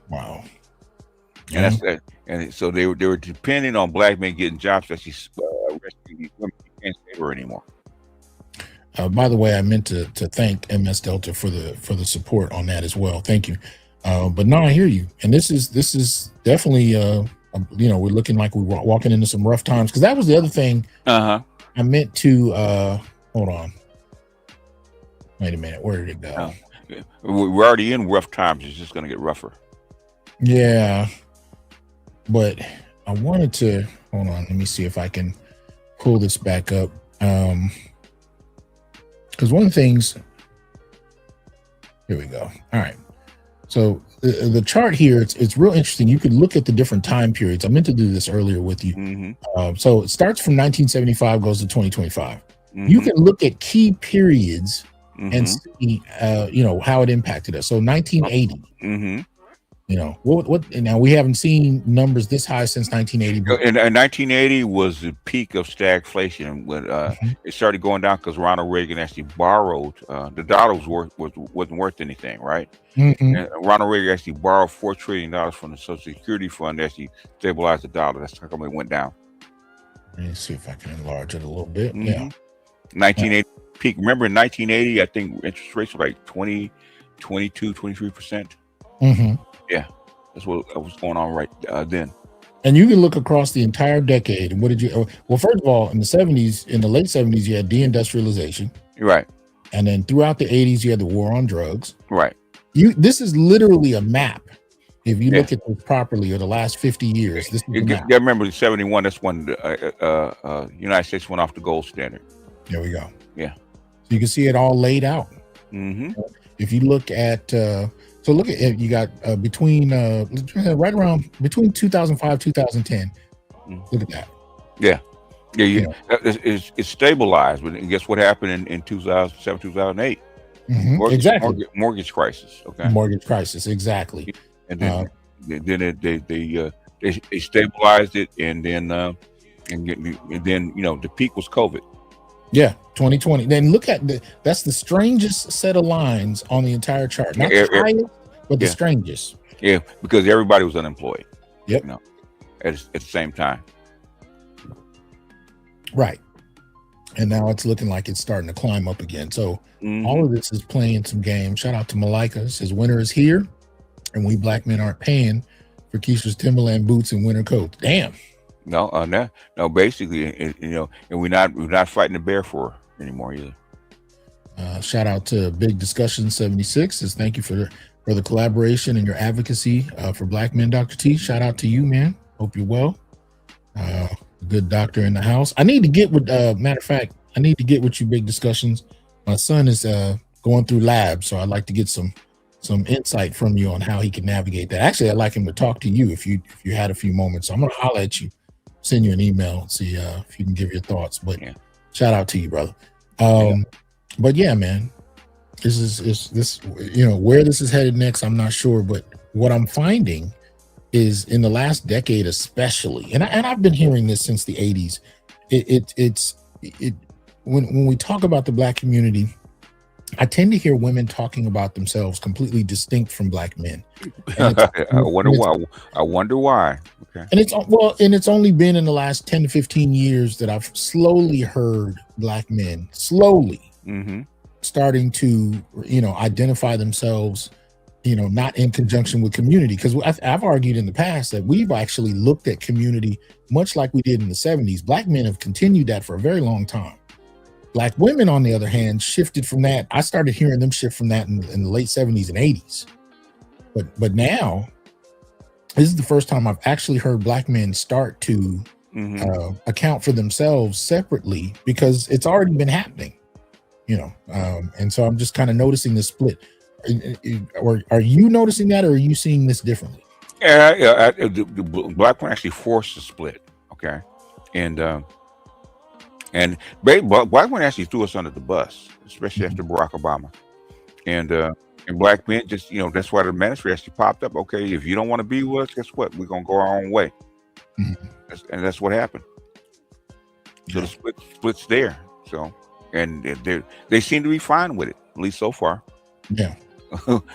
Wow. And that's that. And so they were depending on black men getting jobs that she's rescuing these women. You can't save her anymore. By the way, I meant to thank MS Delta for the support on that as well. Thank you. But no, I hear you. And this is definitely we're looking like we're walking into some rough times, because that was the other thing. I meant to hold on. Wait a minute, where did it go? We're already in rough times. It's just going to get rougher. Yeah, but I wanted to hold on. Let me see if I can pull this back up. Because one of the things, here we go. All right. So the chart here, it's real interesting. You could look at the different time periods. I meant to do this earlier with you. So it starts from 1975, goes to 2025. You can look at key periods and see, how it impacted us. So 1980. What now, we haven't seen numbers this high since 1980. And 1980 was the peak of stagflation when it started going down, because Ronald Reagan actually borrowed. The dollar wasn't worth anything, right? And Ronald Reagan actually borrowed $4 trillion from the Social Security Fund to actually stabilize the dollar. That's how come it went down. Let me see if I can enlarge it a little bit. 1980 peak. Remember in 1980, I think interest rates were like 23%. Yeah, that's what was going on right then. And you can look across the entire decade. And what did you? Well, first of all, in the late 70s, you had deindustrialization. Right. And then throughout the 80s, you had the war on drugs. Right. This is literally a map. If you look at this properly, or the last 50 years, this is a map. I remember in 71. That's when the United States went off the gold standard. There we go. Yeah. So you can see it all laid out. If you look at. So look at, you got between right around between 2005 2010. Look at that. Yeah. It's stabilized. But guess what happened in 2007 2008? Exactly. Mortgage crisis. Okay. Mortgage crisis. Exactly. And then they stabilized it, and then the peak was COVID. Yeah, 2020. Then look at that's the strangest set of lines on the entire chart. Not the highest, but the strangest. Yeah, because everybody was unemployed. Yep. At the same time. Right. And now it's looking like it's starting to climb up again. So all of this is playing some games. Shout out to Malika. Says winter is here, and we black men aren't paying for Keisha's Timberland boots and winter coats. Damn. No. Basically, and we're not fighting the bear for her anymore either. Shout out to Big Discussion 76. Says thank you for the collaboration and your advocacy for black men, Dr. T. Shout out to you, man. Hope you're well. Good doctor in the house. I need to get with matter of fact, I need to get with you, Big Discussions. My son is going through labs, so I'd like to get some insight from you on how he can navigate that. Actually, I'd like him to talk to you if you had a few moments. So I'm gonna holler at you, send you an email, see if you can give your thoughts. But shout out to you, brother. But yeah, man, this is where this is headed next, I'm not sure, but what I'm finding is in the last decade especially, and I've been hearing this since the 80s, when we talk about the black community, I tend to hear women talking about themselves completely distinct from black men. I wonder why. Okay. And it's only been in the last 10 to 15 years that I've slowly heard black men starting to, identify themselves, not in conjunction with community. Because I've argued in the past that we've actually looked at community much like we did in the 70s. Black men have continued that for a very long time. Black women, on the other hand, shifted from that. I started hearing them shift from that in the late 70s and 80s. But now, this is the first time I've actually heard black men start to account for themselves separately, because it's already been happening. And so I'm just kind of noticing the split. Or are you noticing that, or are you seeing this differently? Yeah, the black one actually forced the split. Okay, and black one actually threw us under the bus, especially after Barack Obama, and black men just that's why the ministry actually popped up. Okay, if you don't want to be with us, guess what? We're gonna go our own way, and that's what happened. So the split's there. So and they seem to be fine with it, at least so far. Yeah.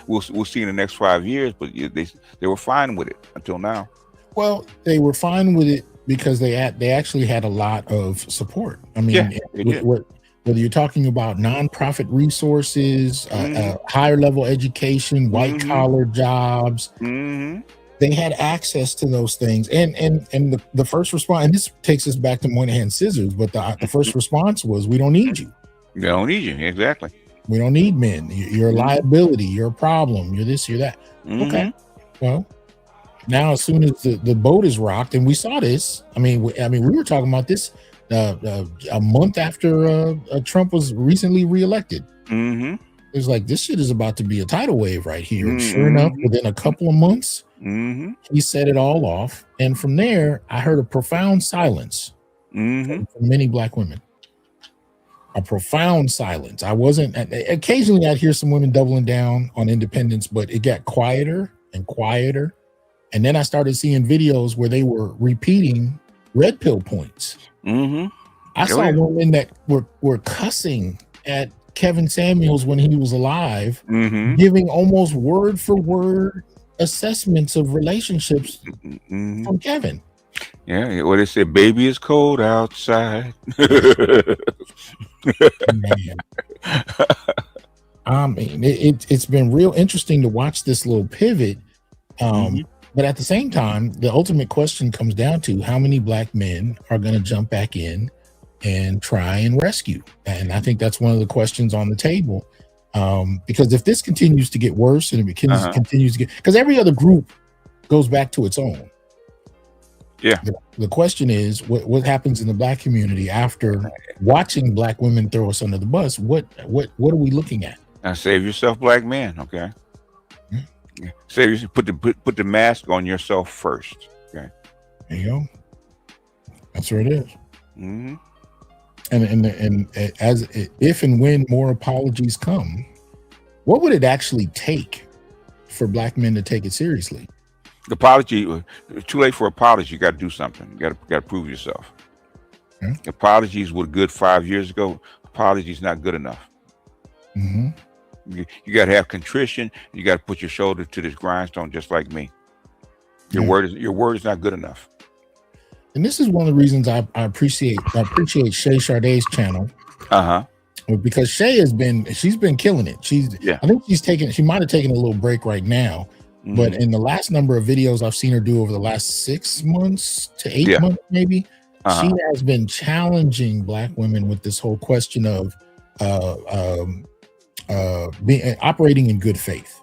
we'll see in the next 5 years, but they were fine with it until now. Well, they were fine with it because they actually had a lot of support. I mean, whether you're talking about nonprofit resources, higher level education, white collar jobs, they had access to those things. And the first response, and this takes us back to Moynihan Scissors, but the first response was, we don't need you. We don't need you, exactly. We don't need men. You're a liability. You're a problem. You're this, you're that. Okay. Well, now as soon as the boat is rocked, and we saw this, I mean, we were talking about this a month after Trump was recently reelected. It was like, this shit is about to be a tidal wave right here. And sure enough, within a couple of months, he set it all off. And from there, I heard a profound silence from many black women. A profound silence. Occasionally I'd hear some women doubling down on independence, but it got quieter and quieter. And then I started seeing videos where they were repeating red pill points. I saw women that were cussing at Kevin Samuels when he was alive, giving almost word for word assessments of relationships from Kevin. Yeah, what they say, baby, is cold outside. I mean, it's been real interesting to watch this little pivot. But at the same time, the ultimate question comes down to how many black men are going to jump back in and try and rescue. And I think that's one of the questions on the table. Because if this continues to get worse and it continues to get, because every other group goes back to its own. Yeah. The question is, what happens in the black community after watching black women throw us under the bus? What are we looking at? Now save yourself, black man. Okay. Save yourself. Put the mask on yourself first. Okay. There you go. That's where it is. And as if and when more apologies come, what would it actually take for black men to take it seriously? The apology, too late for apology. You got to do something. You got to prove yourself. Apologies were good 5 years ago. Apologies not good enough. You got to have contrition. You got to put your shoulder to this grindstone, just like me. Your word is not good enough. And this is one of the reasons I appreciate Shay Shardae's channel. Because Shay she's been killing it. I think she might have taken a little break right now. But in the last number of videos I've seen her do over the last 6 months to 8 months, maybe, she has been challenging black women with this whole question of operating in good faith.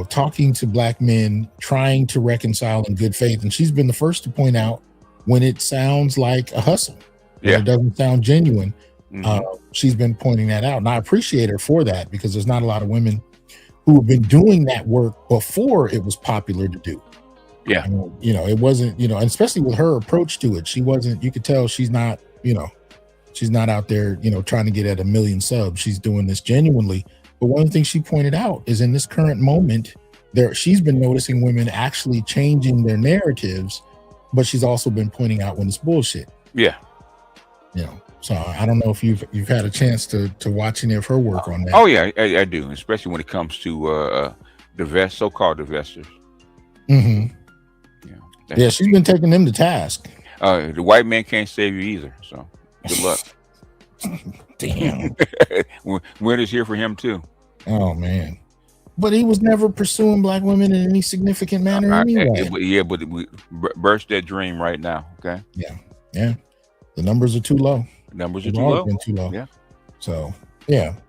Talking to black men, trying to reconcile in good faith. And she's been the first to point out when it sounds like a hustle, when it doesn't sound genuine. She's been pointing that out. And I appreciate her for that, because there's not a lot of women who have been doing that work before it was popular to do. It wasn't, and especially with her approach to it, you could tell she's not out there, trying to get at 1 million subs. She's doing this genuinely. But one of the things she pointed out is in this current moment, she's been noticing women actually changing their narratives, but she's also been pointing out when it's bullshit. So I don't know if you've had a chance to watch any of her work on that. Oh yeah, I do, especially when it comes to so-called divestors. She's been taking them to task. The white man can't save you either, so good luck. Damn. Winter's here for him too. Oh man. But he was never pursuing black women in any significant manner anyway. But we burst that dream right now. Okay. Yeah. The numbers are too low. Numbers are too low. Been too low. Yeah.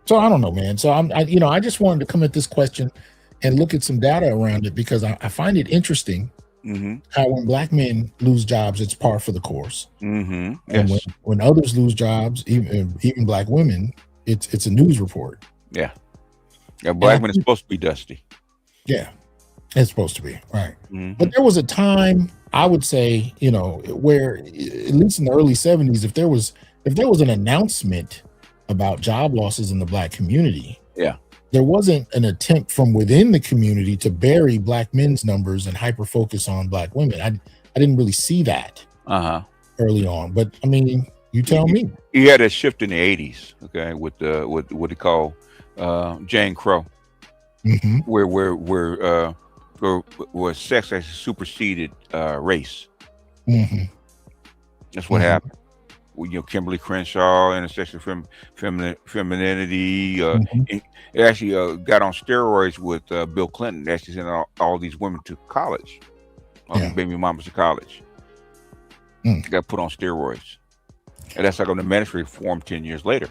So I don't know, man. So I just wanted to come at this question and look at some data around it, because I find it interesting how when black men lose jobs, it's par for the course. And when others lose jobs, even black women, it's a news report. Yeah. Black men is supposed to be dusty. Yeah, it's supposed to be, right. Mhm. But there was a time, I would say, where at least in the early 70s, if there was an announcement about job losses in the Black community, Yeah. there wasn't an attempt from within the community to bury Black men's numbers and hyper focus on Black women. I didn't really see that early on, but I mean, you tell me. You had a shift in the 80s, okay, with what they call Jane Crow, where sex actually superseded race. That's what happened. Kimberly Crenshaw, intersection femininity. It actually got on steroids with Bill Clinton. Actually sent all these women to college, all these baby mamas to college. Got put on steroids, and that's like on the ministry formed 10 years later.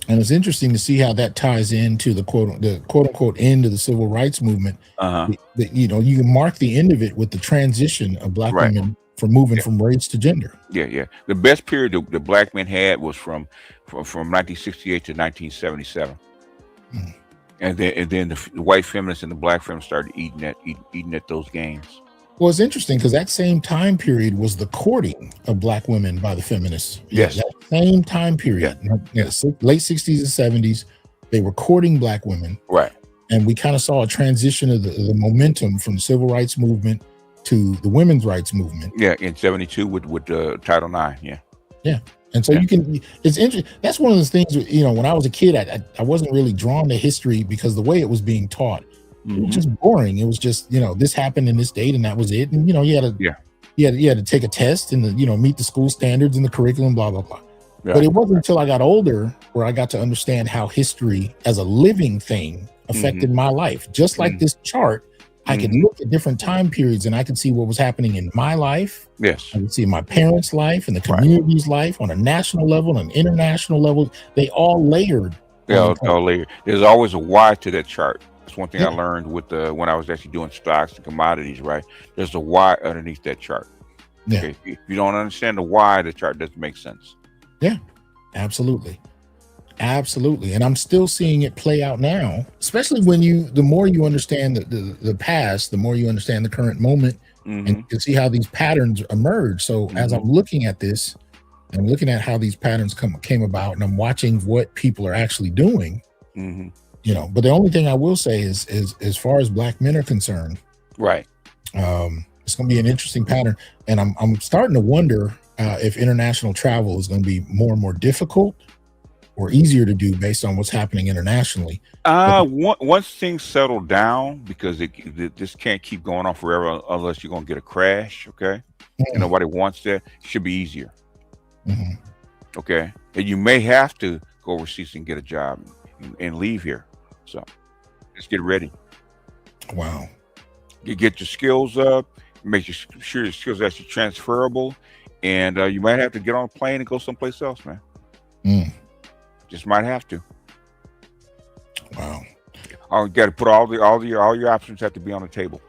And it's interesting to see how that ties into the quote unquote end of the civil rights movement. You can mark the end of it with the transition of Black women from moving from race to gender. Yeah. The best period the Black men had was from 1968 to 1977. And then the white feminists and the Black feminists started eating at those gains. Well, it's interesting because that same time period was the courting of Black women by the feminists. Yes. That same time period, late 60s and 70s, they were courting Black women. Right. And we kind of saw a transition of the momentum from the civil rights movement to the women's rights movement. Yeah, in 72 with Title IX. Yeah. And so it's interesting. That's one of those things, when I was a kid, I wasn't really drawn to history because the way it was being taught, it was just boring. It was just, this happened in this date and that was it. And, you had to take a test and, meet the school standards and the curriculum, blah, blah, blah. Yeah. But it wasn't until I got older where I got to understand how history as a living thing affected my life. Just like this chart, I could look at different time periods and I could see what was happening in my life. Yes. I could see my parents' life and the community's life on a national level and an international level. They all layered. Yeah, all layered. There's always a why to that chart. That's one thing I learned with when I was actually doing stocks and commodities, right? There's a why underneath that chart. Yeah. Okay? If you don't understand the why, the chart doesn't make sense. Yeah, absolutely. And I'm still seeing it play out now, especially when the more you understand the past, the more you understand the current moment, and you can see how these patterns emerge. So as I'm looking at this, I'm looking at how these patterns came about, and I'm watching what people are actually doing. But the only thing I will say is as far as Black men are concerned, right, it's going to be an interesting pattern, and I'm starting to wonder if international travel is going to be more and more difficult or easier to do based on what's happening internationally. Once things settle down, because this can't keep going on forever unless you're going to get a crash. Okay, and nobody wants that. It should be easier. Okay, and you may have to go overseas and get a job and leave here. So just get ready. Wow. You get your skills up, make sure your skills are actually transferable, and you might have to get on a plane and go someplace else, man. Just might have to. Wow. You got to put all your options have to be on the table.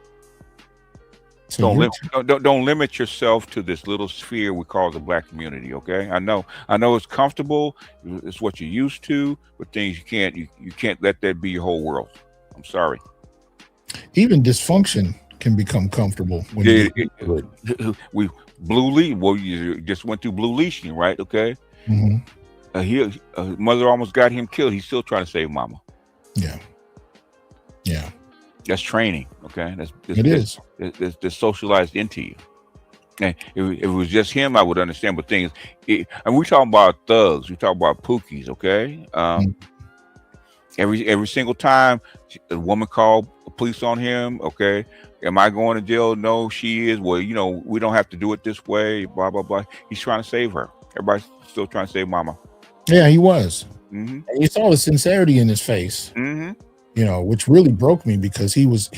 So don't limit yourself to this little sphere we call the Black community. Okay, I know it's comfortable, it's what you're used to, but things you can't let that be your whole world. I'm sorry. Even dysfunction can become comfortable when we blue leash. Well, you just went through blue leashing, right? Okay. Mother almost got him killed. He's still trying to save mama. Yeah. That's training. Okay. That's socialized into you. And if it was just him, I would understand. But and we talking about thugs. We talk about pookies. Okay. Every single time a woman called police on him. Okay. Am I going to jail? No, she is. Well, we don't have to do it this way. Blah, blah, blah. He's trying to save her. Everybody's still trying to save mama. Yeah, he was. And you saw the sincerity in his face. Which really broke me because he was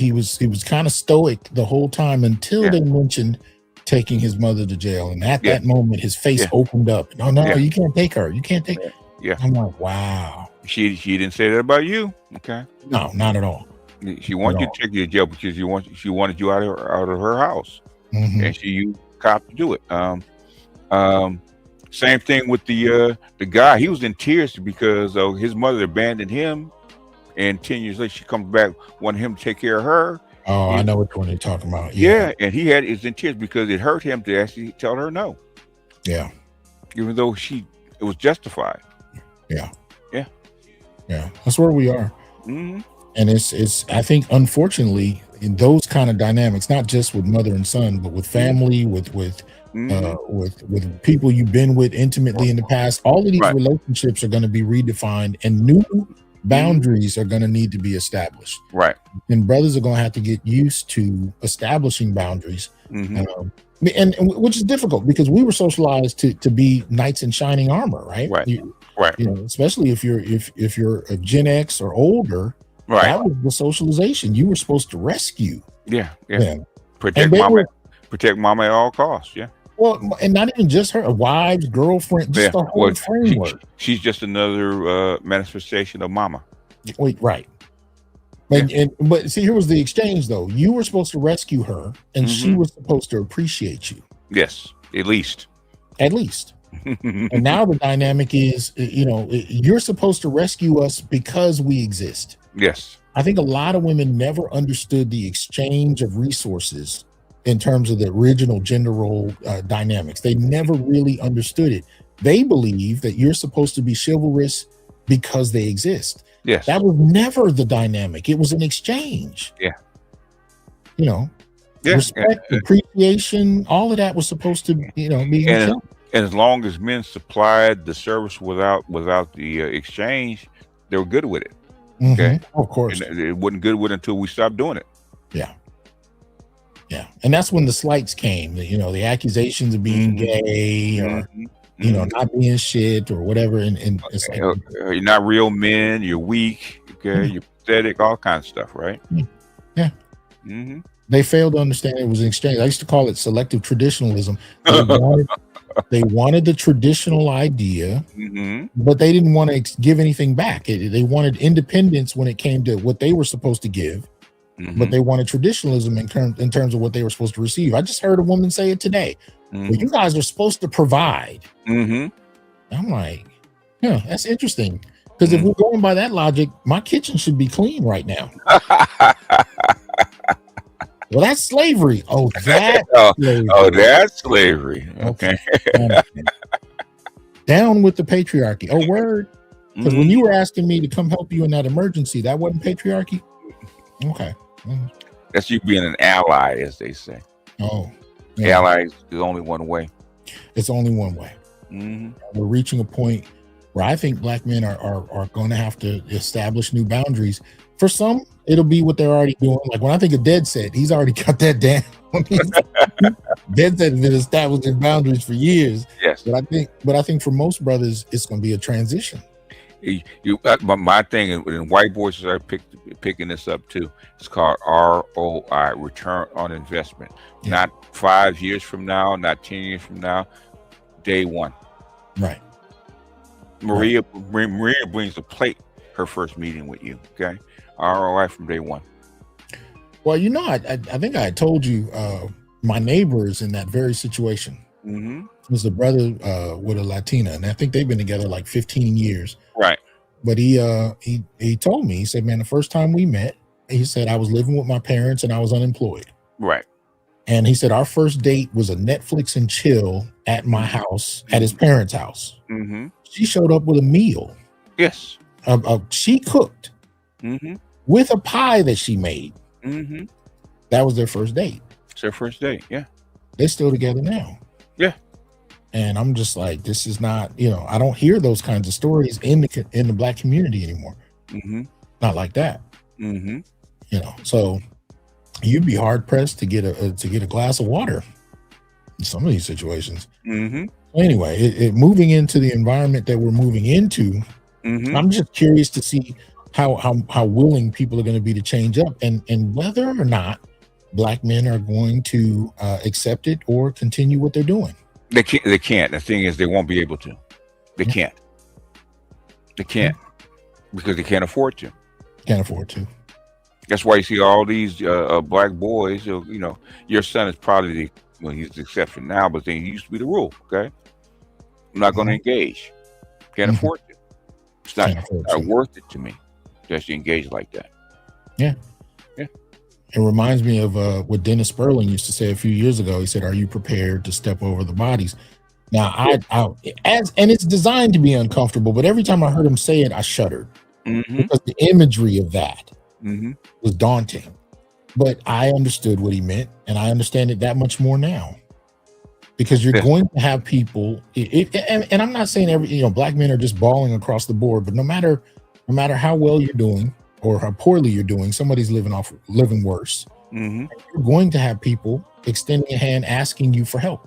kind of stoic the whole time until they mentioned taking his mother to jail. And at that moment, his face opened up. No, you can't take her. You can't take her. Yeah. I'm like, wow. She didn't say that about you. Okay. No, not at all. She wanted you to take you to jail because she wanted you out of her house. And she used cop to do it. Same thing with the guy. He was in tears because his mother abandoned him, and 10 years later she comes back wanting him to take care of her. Oh, I know which one you're talking about. Yeah, and is in tears because it hurt him to actually tell her no. Yeah. Even though it was justified. Yeah. Yeah. Yeah. That's where we are. Mm-hmm. And it's I think, unfortunately, in those kind of dynamics, not just with mother and son, but with family, with people you've been with intimately in the past, all of these relationships are going to be redefined, and new boundaries are going to need to be established. Right. And brothers are going to have to get used to establishing boundaries. And which is difficult because we were socialized to be knights in shining armor, right? Right. Especially if you're a Gen X or older, that was the socialization. You were supposed to rescue. Yeah. them. Protect mama at all costs. Yeah. Well, and not even just her, wives, girlfriend, just the whole framework. She's just another manifestation of mama. Wait, right. But see, here was the exchange, though. You were supposed to rescue her, and she was supposed to appreciate you. Yes, at least. And now the dynamic is, you're supposed to rescue us because we exist. Yes. I think a lot of women never understood the exchange of resources in terms of the original gender role dynamics. They never really understood it. They believe that you're supposed to be chivalrous because they exist. Yes. That was never the dynamic. It was an exchange. Yeah. Respect, appreciation, all of that was supposed to, be. And as long as men supplied the service without the exchange, they were good with it. Okay. Of course. And it wasn't good with it until we stopped doing it. Yeah. And that's when the slights came, the accusations of being gay or, not being shit or whatever. And it's like, you're not real men, you're weak, okay, you're pathetic, all kinds of stuff, right? Yeah. They failed to understand it was an exchange. I used to call it selective traditionalism. They wanted the traditional idea, but they didn't want to give anything back. They wanted independence when it came to what they were supposed to give, but they wanted traditionalism in terms of what they were supposed to receive. I just heard a woman say it today. Well, you guys are supposed to provide. I'm like, yeah, that's interesting. Because if we're going by that logic, my kitchen should be clean right now. Well, that's slavery. Oh, that's slavery. Oh, that's slavery. Okay. Down with the patriarchy. Oh, word. Because when you were asking me to come help you in that emergency, that wasn't patriarchy? Okay. That's you being an ally, as they say. Oh. Yeah. Allies is only one way. It's only one way. We're reaching a point where I think Black men are going to have to establish new boundaries. For some, it'll be what they're already doing. Like when I think of Dead Set, he's already got that down. Dead Set has been establishing boundaries for years. Yes. But I think for most brothers, it's going to be a transition. My thing, and white boys are picking this up too. It's called ROI, return on investment. Not 5 years from now, not 10 years from now, day one. Right. Maria brings the plate her first meeting with you. Okay. ROI from day one. Well, I think I told you my neighbor is in that very situation. There's a brother with a Latina, and I think they've been together like 15 years. Right. But he told me, he said, man, the first time we met, he said, I was living with my parents and I was unemployed. Right. And he said, our first date was a Netflix and chill at my house, at his parents' house. She showed up with a meal. Yes. She cooked with a pie that she made. That was their first date. It's their first date. Yeah. They're still together now. Yeah. And I'm just like, this is not, I don't hear those kinds of stories in the Black community anymore. Not like that. So you'd be hard pressed to get a glass of water in some of these situations. Anyway, moving into the environment that we're moving into, I'm just curious to see how willing people are going to be to change up, and whether or not Black men are going to accept it or continue what they're doing. They can't. The thing is, they won't be able to. They can't. They can't because they can't afford to. Can't afford to. That's why you see all these Black boys. Your son is probably he's the exception now, but then he used to be the rule. Okay. I'm not going to engage. Can't Mhm. afford it. It's Can't afford not to. worth it to me to actually engage like that. Yeah. Yeah. It reminds me of what Dennis Sperling used to say a few years ago. He said, "Are you prepared to step over the bodies?" Now, and it's designed to be uncomfortable, but every time I heard him say it, I shuddered Mm-hmm. because the imagery of that Mm-hmm. was daunting. But I understood what he meant, and I understand it that much more now. Because you're Yeah. going to have people, and I'm not saying black men are just balling across the board, but no matter how well you're doing or how poorly you're doing, somebody's living worse. Mm-hmm. You're going to have people extending a hand, asking you for help.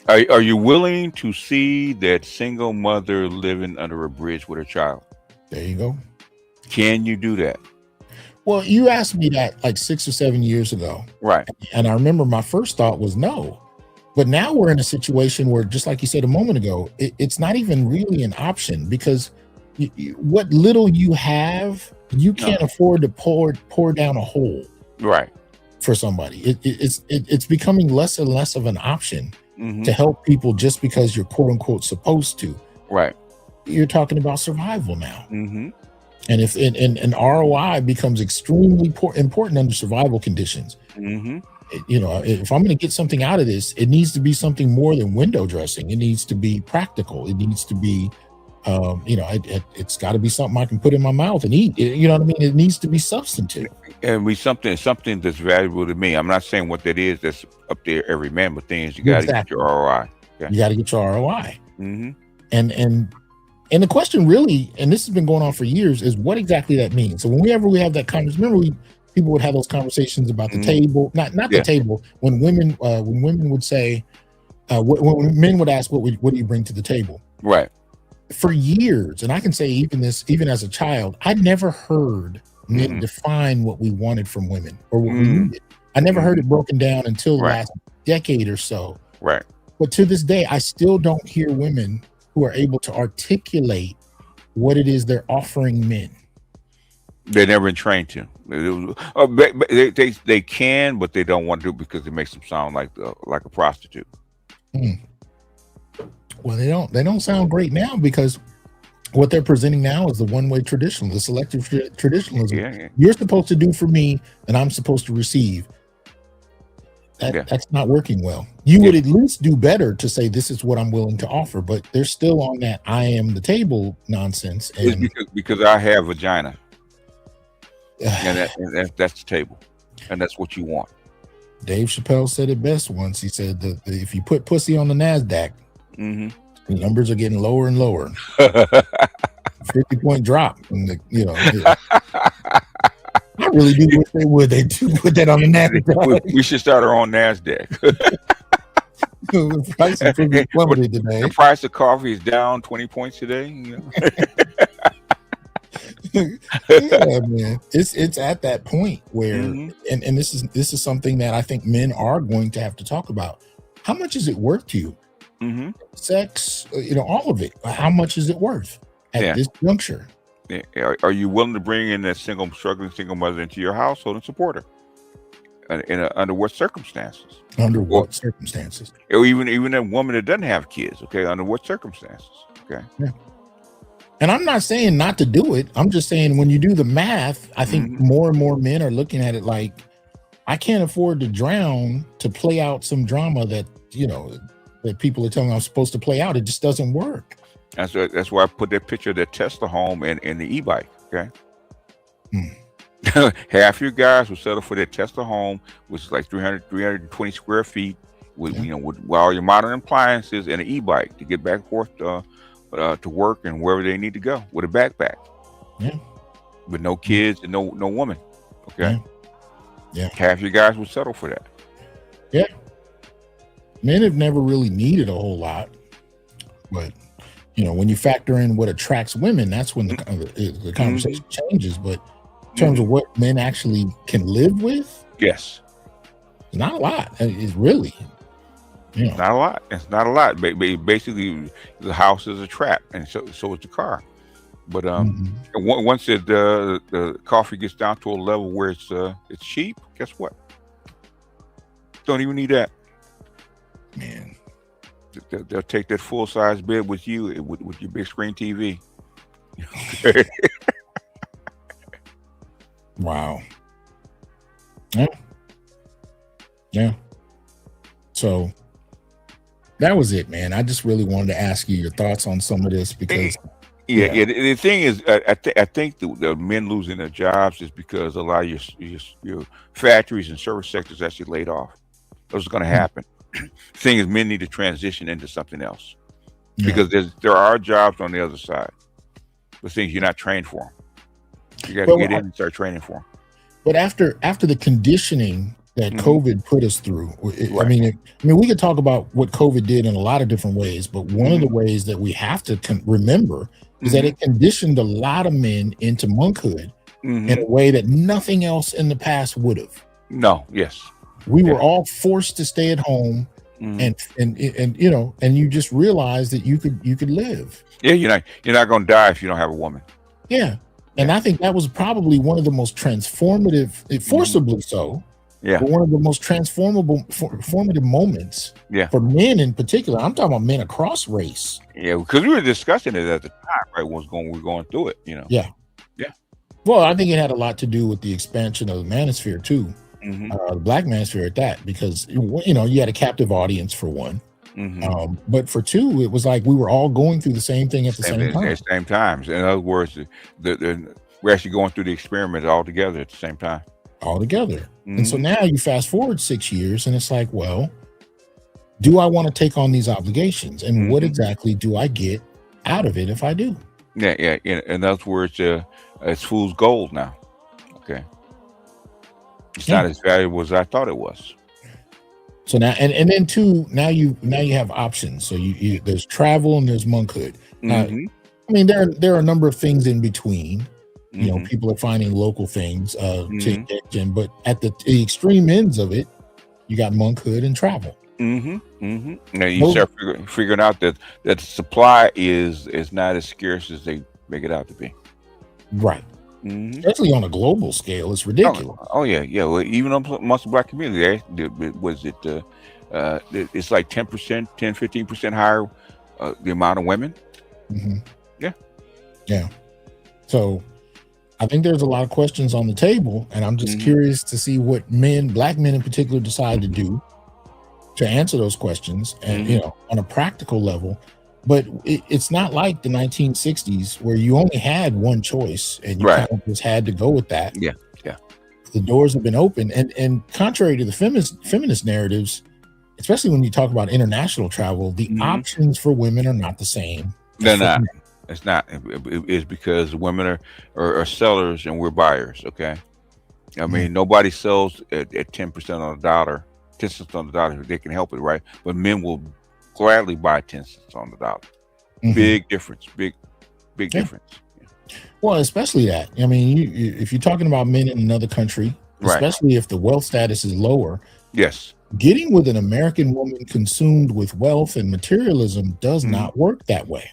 Are you willing to see that single mother living under a bridge with her child? There you go. Can you do that? Well, you asked me that like 6 or 7 years ago, Right. and I remember my first thought was no. But now we're in a situation where, just like you said a moment ago, it's not even really an option because what little you have, you can't afford to pour down a hole Right. for somebody. It's becoming less and less of an option Mm-hmm. to help people just because you're quote unquote supposed to. Right. You're talking about survival now. Mm-hmm. And if an ROI becomes extremely important under survival conditions, Mm-hmm. if I'm going to get something out of this, it needs to be something more than window dressing. It needs to be practical. It needs to be, it's got to be something I can put in my mouth and eat. You know what I mean? It needs to be substantive. And be something that's valuable to me. I'm not saying what that is that's up there every man, but things you got to get your ROI. Okay? You got to get your ROI. Mm-hmm. And the question really, and this has been going on for years, is what exactly that means. So whenever we have that conversation, remember people would have those conversations about the table, not the table. When women would say, when men would ask, what do you bring to the table? Right. For years, and I can say even as a child, I never heard men define what we wanted from women or what we needed. I never heard it broken down until the last decade or so. Right. But to this day, I still don't hear women who are able to articulate what it is they're offering men. They've never been trained to. They can, but they don't want to do it because it makes them sound like a prostitute. Well, they don't sound great now because what they're presenting now is the one-way traditional, the selective traditionalism. Yeah. You're supposed to do for me, and I'm supposed to receive. That's not working well. You would at least do better to say this is what I'm willing to offer, but they're still on that I am the table nonsense. And it's because I have vagina, and that's the table, and that's what you want. Dave Chappelle said it best once. He said that if you put pussy on the NASDAQ, the numbers are getting lower and lower. 50-point drop. And I really do wish they would. They do put that on the NASDAQ. We should start our own NASDAQ. The price of food plummeted today. The price of coffee is down 20 points today. Yeah, man. It's at that point where, and this is something that I think men are going to have to talk about. How much is it worth to you? Sex, all of it. How much is it worth at this juncture? Are you willing to bring in that struggling single mother into your household and support her? Under what circumstances? Under what circumstances? Or even a woman that doesn't have kids. Okay, under what circumstances? Okay. Yeah. And I'm not saying not to do it. I'm just saying when you do the math, I think more and more men are looking at it like, I can't afford to drown to play out some drama that that people are telling me I'm supposed to play out. It just doesn't work. That's why I put that picture of that Tesla home and the e-bike. Okay. Half your guys will settle for that Tesla home, which is like 320 square feet with all your modern appliances and an e-bike to get back and forth to work and wherever they need to go with a backpack. Yeah. With no kids and no woman. Okay. Yeah. Half your guys will settle for that. Yeah. Men have never really needed a whole lot, but when you factor in what attracts women, that's when the conversation changes. But in terms of what men actually can live with, yes, not a lot. It's really, not a lot. It's not a lot. Basically, the house is a trap, and so is the car. But once the coffee gets down to a level where it's cheap, guess what? Don't even need that. Man, They'll take that full size bed with you with your big screen TV. Wow. Yeah. Yeah. So that was it, man. I just really wanted to ask you your thoughts on some of this because yeah. The thing is, I think the men losing their jobs is because a lot of your factories and service sectors actually laid off. That's going to happen. Thing is, men need to transition into something else because there are jobs on the other side, the things you're not trained for. You got to get in and start training for them. But after the conditioning that COVID put us through, Right. I mean, we could talk about what COVID did in a lot of different ways, but one of the ways that we have to remember is that it conditioned a lot of men into monkhood in a way that nothing else in the past would have. No. Yes. We were all forced to stay at home, and you know, and you just realized that you could live. Yeah, you're not going to die if you don't have a woman. Yeah, and I think that was probably one of the most transformative, forcibly so. Yeah, but one of the most formative moments. Yeah, for men in particular. I'm talking about men across race. Yeah, because we were discussing it at the time, right? We're going through it, you know. Yeah. Well, I think it had a lot to do with the expansion of the manosphere too. The black manosphere at that, because you know you had a captive audience for one, but for two, it was like we were all going through the same thing at the same time. At the same times. In other words, we're actually going through the experiment all together at the same time. All together. And so now you fast forward 6 years, and it's like, well, do I want to take on these obligations, and what exactly do I get out of it if I do? Yeah. In other words, it's fool's gold now. Okay. It's not as valuable as I thought it was. So now, and then two, now you have options. So you there's travel and there's monkhood. I mean, there are a number of things in between. You know, people are finding local things to engage in, but at the extreme ends of it, you got monkhood and travel. Now you start figuring out that the supply is not as scarce as they make it out to be. Right. Especially on a global scale, it's ridiculous. Oh yeah. Well, even amongst the black community, it's like 10%, 15% higher the amount of women. Yeah. So I think there's a lot of questions on the table, and I'm just curious to see what black men in particular, decide to do to answer those questions, and you know, on a practical level. But it's not like the 1960s where you only had one choice and you kind of just had to go with that. Yeah. The doors have been open, and contrary to the feminist narratives, especially when you talk about international travel, the options for women are not the same. They're not. It's not. It's because women are sellers and we're buyers. Okay. I mean, nobody sells at 10% on the dollar, 10 cents on the dollar if they can help it, right? But men will gladly buy 10 cents on the dollar. Big difference. Big difference. Well, especially that. I mean, if you're talking about men in another country, especially if the wealth status is lower, getting with an American woman consumed with wealth and materialism does not work that way.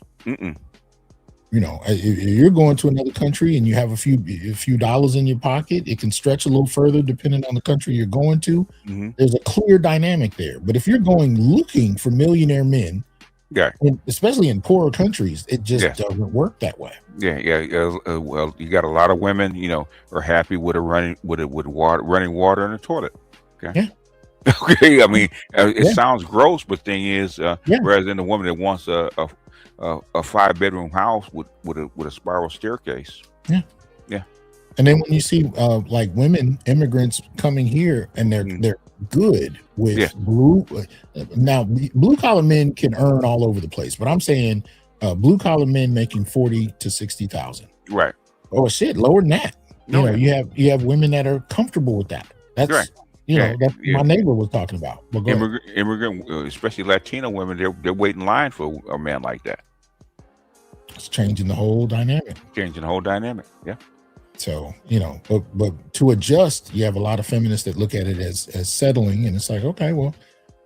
You know, if you're going to another country and you have a few dollars in your pocket, it can stretch a little further depending on the country you're going to. There's a clear dynamic there. But if you're going looking for millionaire men, especially in poorer countries, it just doesn't work that way. Well, you got a lot of women, you know, are happy with running water in the toilet. Okay. Okay. I mean, it sounds gross, but thing is, whereas in the woman that wants a 5-bedroom house with a spiral staircase. And then when you see like women immigrants coming here and they're good with blue collar men can earn all over the place, but I'm saying blue collar men making 40 to 60,000. Right. Oh shit, lower than that. You have women that are comfortable with that. That's right. You know, that's my neighbor was talking about. Immigrant, especially Latino women, they're waiting in line for a man like that. It's changing the whole dynamic. Yeah. So, you know, but to adjust, you have a lot of feminists that look at it as settling, and it's like, okay, well,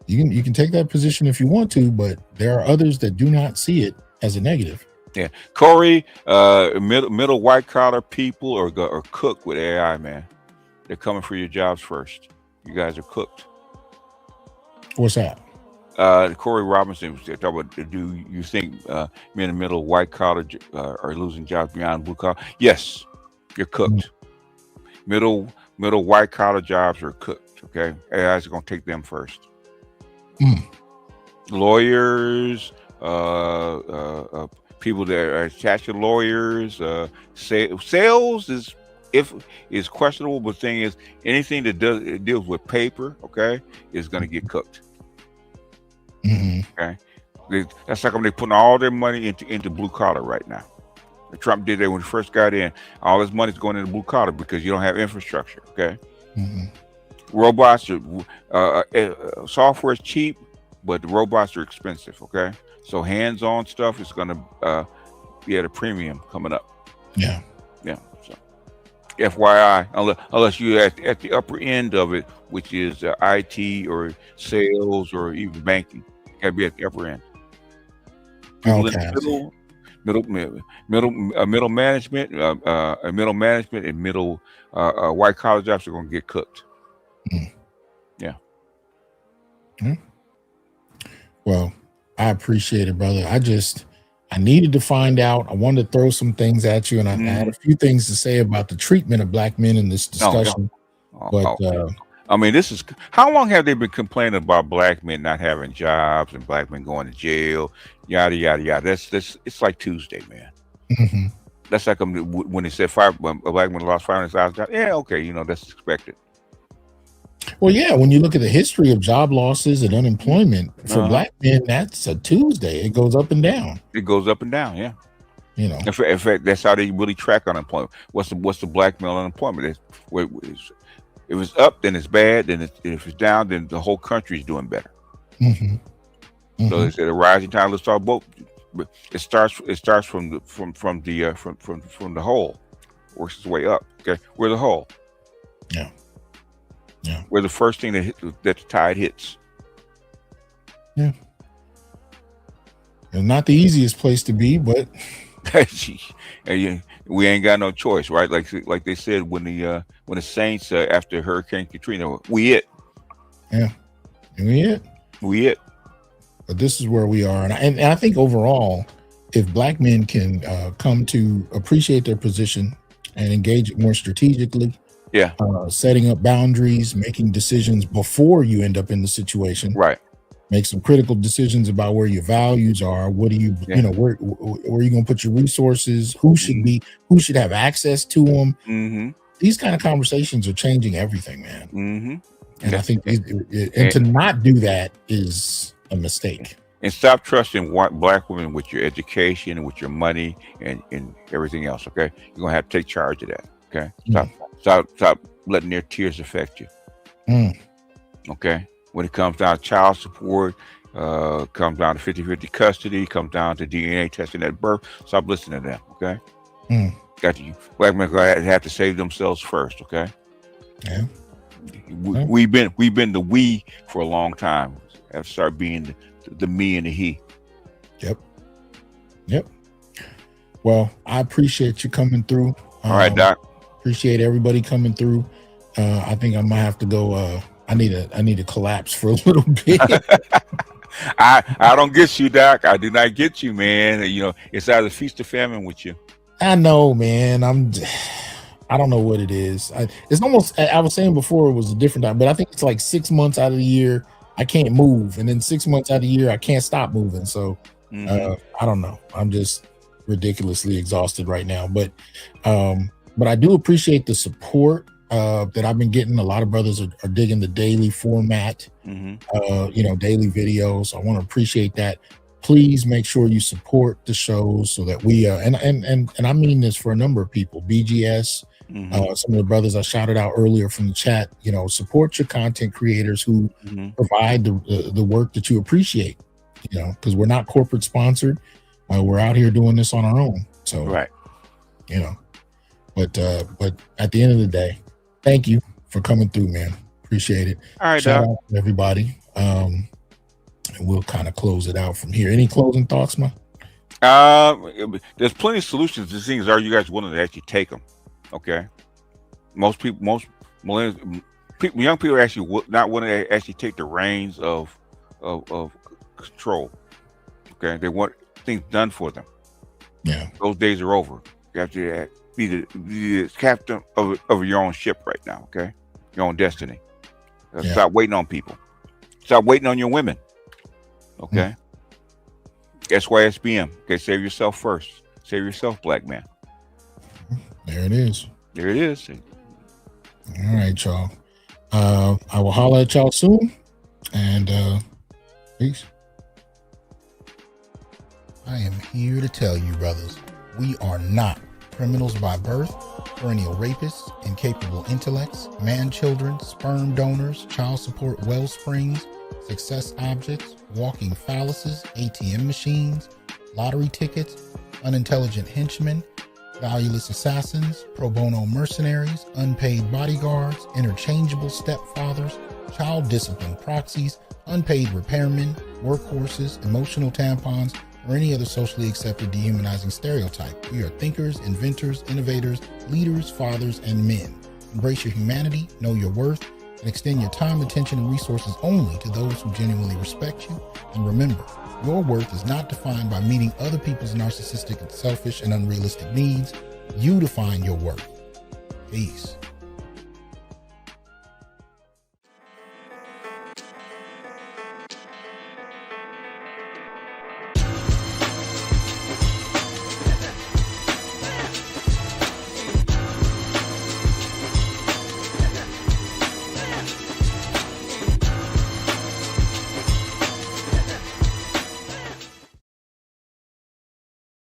you can take that position if you want to, but there are others that do not see it as a negative. Yeah, Corey, middle white collar people are cooked with AI, man. They're coming for your jobs first. You guys are cooked. What's that? Corey Robinson was talking about, do you think men in middle white collar are losing jobs beyond blue collar? Yes, you're cooked. Middle white collar jobs are cooked. Okay, AI is going to take them first. Lawyers, people that are attached to lawyers, sales is questionable, but the thing is, anything that deals with paper, okay, is going to get cooked. Okay, that's how come they're putting all their money into blue collar right now. Trump did that when he first got in. All his money's going into blue collar because you don't have infrastructure. Okay, robots are software is cheap, but the robots are expensive. Okay, so hands-on stuff is going to be at a premium coming up. Yeah. So, FYI, unless you're at the upper end of it, which is IT or sales or even banking, you got to be at the upper end. People in the middle management, and middle white collar jobs are going to get cooked. Yeah. Well, I appreciate it, brother. I needed to find out. I wanted to throw some things at you, and I had a few things to say about the treatment of black men in this discussion. I mean, this is, how long have they been complaining about black men not having jobs and black men going to jail, yada yada yada? It's like Tuesday, man. That's like when they said a black man lost 500,000 jobs. Yeah, okay, that's expected. Well, yeah, when you look at the history of job losses and unemployment for black men, that's a Tuesday. It goes up and down. It goes up and down, yeah. In fact, that's how they really track unemployment. What's the black male unemployment? If it's up, then it's bad. Then if it's down, then the whole country is doing better. So they said a rising tide lifts all boats. It starts from the hole, works its way up. Okay, we're the hole. Yeah. We're the first thing that the tide hits. Yeah. And not the easiest place to be, but we ain't got no choice, right? Like they said when the Saints after Hurricane Katrina, we it. Yeah, and we it. But this is where we are, and I think overall, if black men can come to appreciate their position and engage it more strategically. Yeah. Setting up boundaries, making decisions before you end up in the situation. Right. Make some critical decisions about where your values are. What do you, where are you going to put your resources? Who should have access to them? These kind of conversations are changing everything, man. And I think, to not do that is a mistake. And stop trusting black women with your education and with your money and everything else. Okay. You're going to have to take charge of that. Okay. Stop letting their tears affect you. Okay. When it comes down to child support, comes down to 50-50 custody, comes down to DNA testing at birth, stop listening to them. Okay. Got you. Black men have to save themselves first. Okay. Yeah. We've been the we for a long time. Have to start being the me and the he. Yep. Well, I appreciate you coming through. All right, Doc. Appreciate everybody coming through. I think I might have to go. I need to collapse for a little bit. I don't get you, Doc. I do not get you, man. It's either feast or famine with you. I know, man. I don't know what it is. It's almost, I was saying before, it was a different time, but I think it's like 6 months out of the year I can't move, and then 6 months out of the year I can't stop moving. So I don't know. I'm just ridiculously exhausted right now, but I do appreciate the support that I've been getting. A lot of brothers are digging the daily format, daily videos. I want to appreciate that. Please make sure you support the shows so that we and I mean this for a number of people. BGS, some of the brothers I shouted out earlier from the chat. Support your content creators who provide the work that you appreciate. Because we're not corporate sponsored. We're out here doing this on our own. So right. But at the end of the day, thank you for coming through, man. Appreciate it. All right, shout out to everybody. And we'll kind of close it out from here. Any closing thoughts, man? There's plenty of solutions to things. Are you guys willing to actually take them? Okay. Most millennials, young people are actually not willing to actually take the reins of control. Okay, they want things done for them. Yeah. Those days are over. You have to be the captain of your own ship right now. Okay, your own destiny. Stop waiting on people. Stop waiting on your women. Okay. SYSBM. Okay, save yourself first. Save yourself, black man. There it is. There it is. All right, y'all. I will holler at y'all soon. And peace. I am here to tell you, brothers, we are not criminals by birth, perennial rapists, incapable intellects, man-children, sperm donors, child support wellsprings, success objects, walking phalluses, ATM machines, lottery tickets, unintelligent henchmen, valueless assassins, pro bono mercenaries, unpaid bodyguards, interchangeable stepfathers, child discipline proxies, unpaid repairmen, workhorses, emotional tampons, or any other socially accepted dehumanizing stereotype. We are thinkers, inventors, innovators, leaders, fathers, and men. Embrace your humanity, know your worth, and extend your time, attention, and resources only to those who genuinely respect you. And remember, your worth is not defined by meeting other people's narcissistic, selfish, and unrealistic needs. You define your worth. Peace.